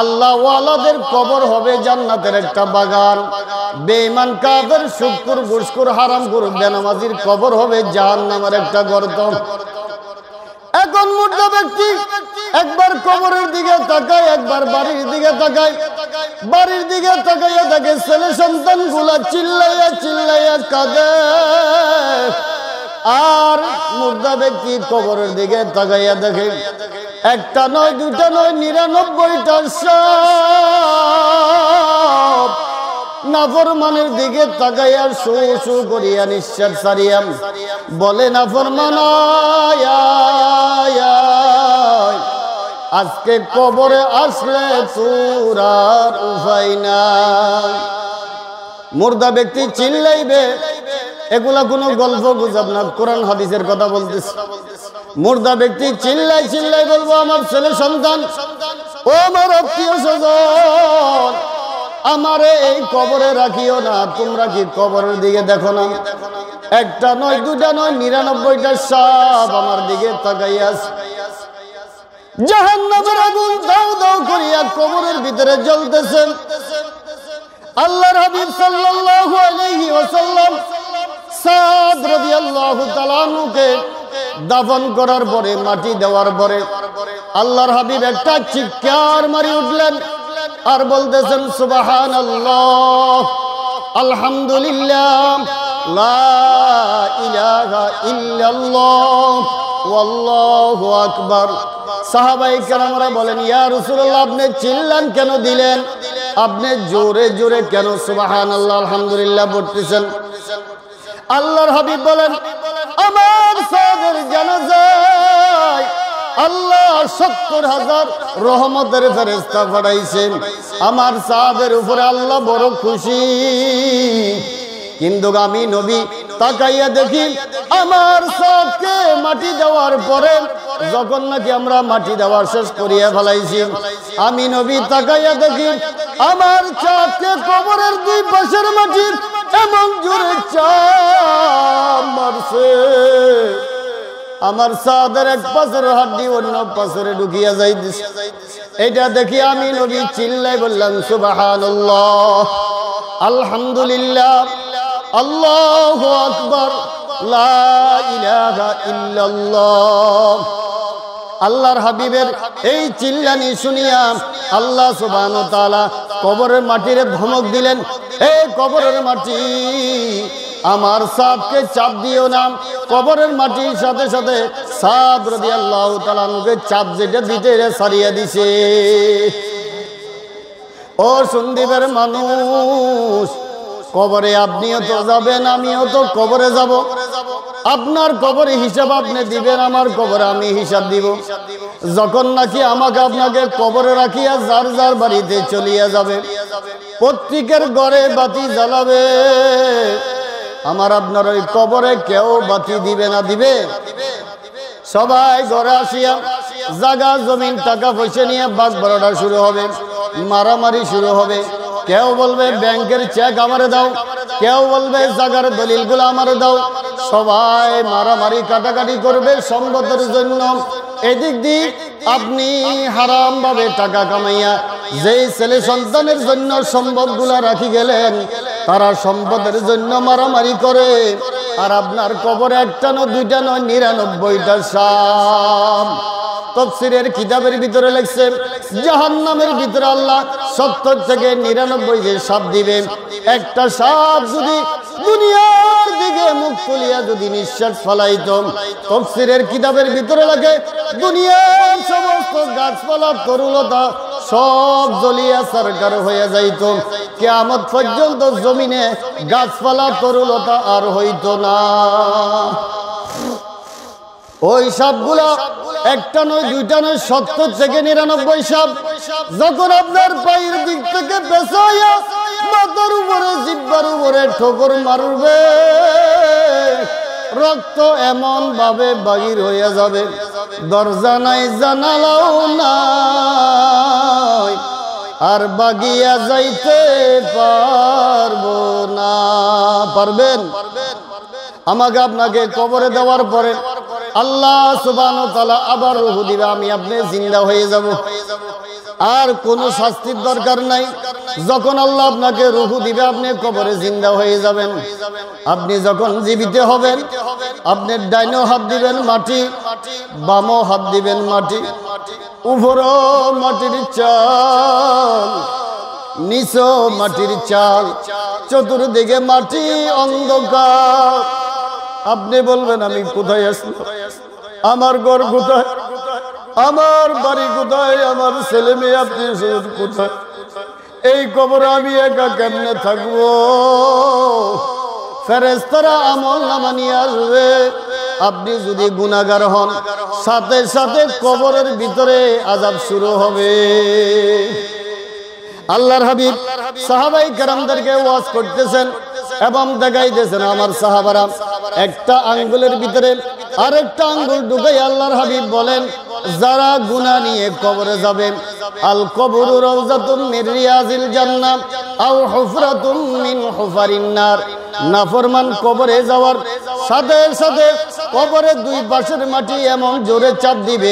Speaker 1: আল্লাহ ওয়ালাদের কবর হবে জান্নাতের একটা বাগান। বেঈমান কাফের সুদখোর ঘুষখোর হারামখোর বেনামাজির কবর হবে জাহান্নামের একটা গর্ত। এখন মুর্দা ব্যক্তি একবার কবরের দিকে তাকায়, একবার বাড়ির দিকে তাকায়। বাড়ির দিকে তাকাইয়া দেখে ছেলে সন্তান গুলা চিল্লাইয়া চিল্লাইয়া কাঁদে। আর মুর্দা ব্যক্তি কবরের দিকে তাকাইয়া দেখে একটা নয়, দুটা নয়, 99টা সাপ নাফরমানের দিকে তাকাইয়া শু শু করিয়া নিঃশ্বাস ছাড়িয়া বলে, নাফরমান আজকে কবরে আসলে তোর আর উপায় নাই। মুর্দা ব্যক্তি চিল্লাইবে। এগুলা কোনো গল্প গুজব না, কোরআন হাদিসের কথা বলতেছে। মুর্দা ব্যক্তি চিল্লাই চিল্লাই বলবো, আমার ছেলে সন্তান, ও আমার আত্মীয় স্বজন, আমারে এই কবরে রাখিও না। তোমরা কি কবরের দিকে দেখো না? একটা নয়, দুটা নয়, 99টা সাপ আমার দিকে তাকাইয়া আছে। জাহান্নামের আগুন দাউ দাউ করিয়া কবরের ভিতরে জ্বলতেছে। আল্লাহর হাবিব সাল্লাল্লাহু আলাইহি ওয়াসাল্লাম সাদ রাদিয়াল্লাহু তাআলা আনহুকে দাফন করার পরে, মাটি দেওয়ার পরে আল্লাহর হাবিব একটা চিৎকার মারি উঠলেন আর বলতেছেন, সুবহানাল্লাহ, আলহামদুলিল্লাহ, লা ইলাহা ইল্লাল্লাহ, ওয়াল্লাহু আকবার। সাহাবায়ে কেরামরা বলেন, ইয়া রাসূলুল্লাহ, আপনি চিল্লান কেন দিলেন? আপনি জোরে জোরে কেন সুবহানাল্লাহ আলহামদুলিল্লাহ বলতেছেন? আল্লাহর হাবিব বলেন, আমার সাদের জানাজায় আল্লাহ 70,000 রহমতের ফেরেশতা পাঠাইছেন। আমার সাদের উপরে আল্লাহ বড় খুশি। কিন্তু আমি নবী তাকাইয়া দেখি আমার সাদকে মাটি দেওয়ার পরে, যখন নাকি আমরা মাটি দেওয়া শেষ করিয়া ফেলাইছি, আমি নবী তাকাইয়া দেখি আমার চাঁদকে কবরের 2 পাশের মাটি এমন জোরে চাপ মারছে, আমার সাদের এক পাশের হাড্ডি অন্য পাশের ঢুকিয়া যাইতেছে। এটা দেখি আমি নবী চিল্লাই বললাম, সুবহানাল্লাহ, আলহামদুলিল্লাহ, আল্লাহু আকবার, লা ইলাহা ইল্লাল্লাহ। আল্লাহর হাবিবের এই চিল্লানি শুনিয়া আল্লাহ সুবহানাহু ওয়া তাআলা কবরের মাটিরে ধমক দিলেন, এই কবরের মাটি, আমার সাদকে চাপ দিও না। কবরের মাটির সাথে সাথে সাদ রাদিয়াল্লাহু তাআলা আনহুকে চাপ যেটা দিতে সারিয়া দিছে। ও সন্দীপের মানুষ, কবরে আপনিও তো যাবেন, আমিও তো কবরে যাব। আপনার কবরে হিসাব আপনি দিবেন, আমার কবরে আমি হিসাব দিব। যখন নাকি আমাকে আপনাকে কবরে রাখিয়া যার যার বাড়িতে চলিয়া যাবে, প্রত্যেকের ঘরে বাতি জ্বালাবে। আমার আপনার ওই কবরে কেউ বাতি দিবে না? দিবে। সবাই ঘরে আসিয়া জায়গা জমিন টাকা পয়সা নিয়ে বাঘ বড়টা শুরু হবে, মারামারি শুরু হবে। কেউ বলবে ব্যাংকের চেক আমারে দাও, কেউ বলবে জায়গার দলিলগুলো আমার দাও। সবাই মারামারি কাটাকাটি করবে সম্পদের জন্য। এদিক দিয়ে আপনি হারাম ভাবে টাকা কামাইয়া যেই ছেলে সন্তানের জন্য সম্পদগুলা রাখি গেলেন, তারা সম্পদের জন্য মারামারি করে। আর আপনার কবরে একটা নয়, দুইটা নয়, 99টা সাপ। তাফসীরের কিতাবের ভিতরে লেখছে, জাহান্নামের ভিতরে আল্লাহ 70 থেকে 99 সাপ দিবে। একটা সাপ যদি দুনিয়ার দিকে মুখ তুলিয়া যদি নিঃশ্বাস ফলাইতো, তাফসীরের কিতাবের ভিতরে লাগে দুনিয়ার সমস্ত গাছপালা তরুলতা সব জ্বলিয়া সরকার হয়ে যাইত। কিয়ামত পর্যন্ত জমিনে গাছপালা তরুলতা আর হইতো না। ওই সাপগুলা একটা নয়, দুইটা নয়, 70 থেকে 99 সাপ যখন আপনার পায়ের দিক থেকে পেছাইয়া মাথার উপরে জিহ্বার উপরে ঠোকর মারবে, রক্ত এমন ভাবে বাহির হইয়া যাবে, দরজা নাই, জানালাও নাই, আর বাগিয়া যাইতে পারবো না। পারবেন? আমাকে আপনাকে কবরে দেওয়ার পরে আল্লাহ সুবহানাহু ওয়া তাআলা আবার রূহ দিবে, আমি আপনি জিন্দা হয়ে যাব। আর কোনো শাস্তির দরকার নাই। যখন আল্লাহ আপনাকে রূহ দিবে, আপনি কবরে জিন্দা হয়ে যাবেন। আপনি যখন জীবিত হবেন, আপনি ডাইনো হাত দিবেন মাটি, বামও হাত দিবেন মাটি, উপরও মাটির চাল, নিচেও মাটির চাল, চতুর্দিকে মাটি, অন্ধকার। আপনি বলবেন আমি কোথায় আসলাম, আমার ঘর কোথায়, আমার বাড়ি কোথায়, আমার ছেলে মেয়ে আপনি কোথায়, এই কবরে আমি একা কেমনে থাকবো? ফেরেশতারা আমলনামা নিয়ে আসবে। আপনি যদি গুনাহগার হন, সাথে সাথে কবরের ভিতরে আযাব শুরু হবে। আল্লাহর হাবিব সাহাবাই কেরামদেরকে ওয়াজ করতেছেন এবং দেখাইতেছেন, আমার সাহাবারা একটা আঙ্গুলের ভিতরে আরেকটা আঙ্গুল ঢুকাই আল্লাহর হাবিব বলেন, যারা গুনাহ নিয়ে কবরে যাবে, আল কবরু রাউযাতুম মির রিয়াজিল জান্নাহ আও হুফরাতুম মিন হুফারিন নার। নাফরমান কবরে যাওয়ার সাথে সাথে কবরের দুই পাশের মাটি এমন জোরে চাপ দিবে,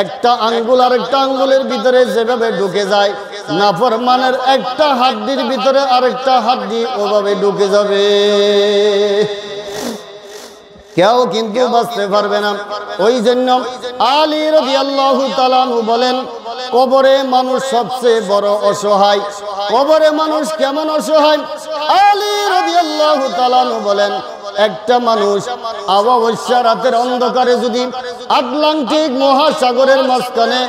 Speaker 1: একটা আঙ্গুল আরেকটা আঙ্গুলের ভিতরে যেভাবে ঢুকে যায়, নাফরমানের একটা হাড্ডির ভিতরে আরেকটা হাড্ডি ওভাবে ঢুকে যাবে। কেউ কিন্তু বাঁচতে পারবে না। ওই জন্য আলী রাদিয়াল্লাহু তাআলা আনহু বলেন, কবরে মানুষ সবচেয়ে বড় অসহায়। কবরে মানুষ কেমন অসহায়? আলী রাদিয়াল্লাহু তাআলা আনহু বলেন, একটা মানুষ অমাবস্যা রাতের অন্ধকারে যদি আটলান্টিক মহাসাগরের মাঝখানে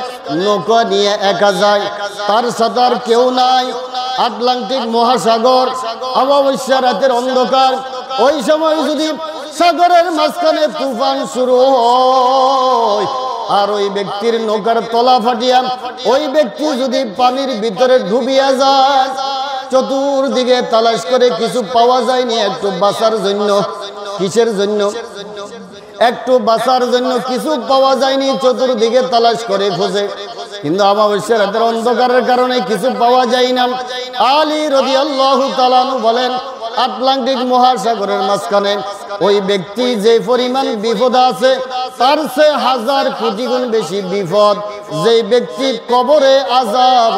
Speaker 1: নৌকা নিয়ে একা যায়, তার সাথে আর কেউ নাই, আটলান্টিক মহাসাগর, অমাবস্যা রাতের অন্ধকার, ওই সময় যদি সাগরের মাঝখানে তুফান শুরু হয় আর ওই ব্যক্তির নৌকার তলা ফাটিয়া ওই ব্যক্তি যদি পানির ভিতরে ডুবিয়া যায়, চতুর্দিকে তালাশ করে কিছু পাওয়া যায়নি, একটু বাঁচার জন্য, কিসের জন্য? একটু বাঁচার জন্য কিছু পাওয়া যায়নি, চতুর্দিকে তালাশ করে খোঁজে, কিন্তু অমাবস্যা রাতের অন্ধকারের কারণে কিছু পাওয়া যায় না। আলী রাদিয়াল্লাহু তাআলা আনহু বলেন, আটলান্টিক মহাসাগরের মাঝখানে ওই ব্যক্তি যে পরিমাণ বিপদ আছে, তার চেয়ে 1000 কোটি গুণ বেশি বিপদ যেই ব্যক্তি কবরে আযাব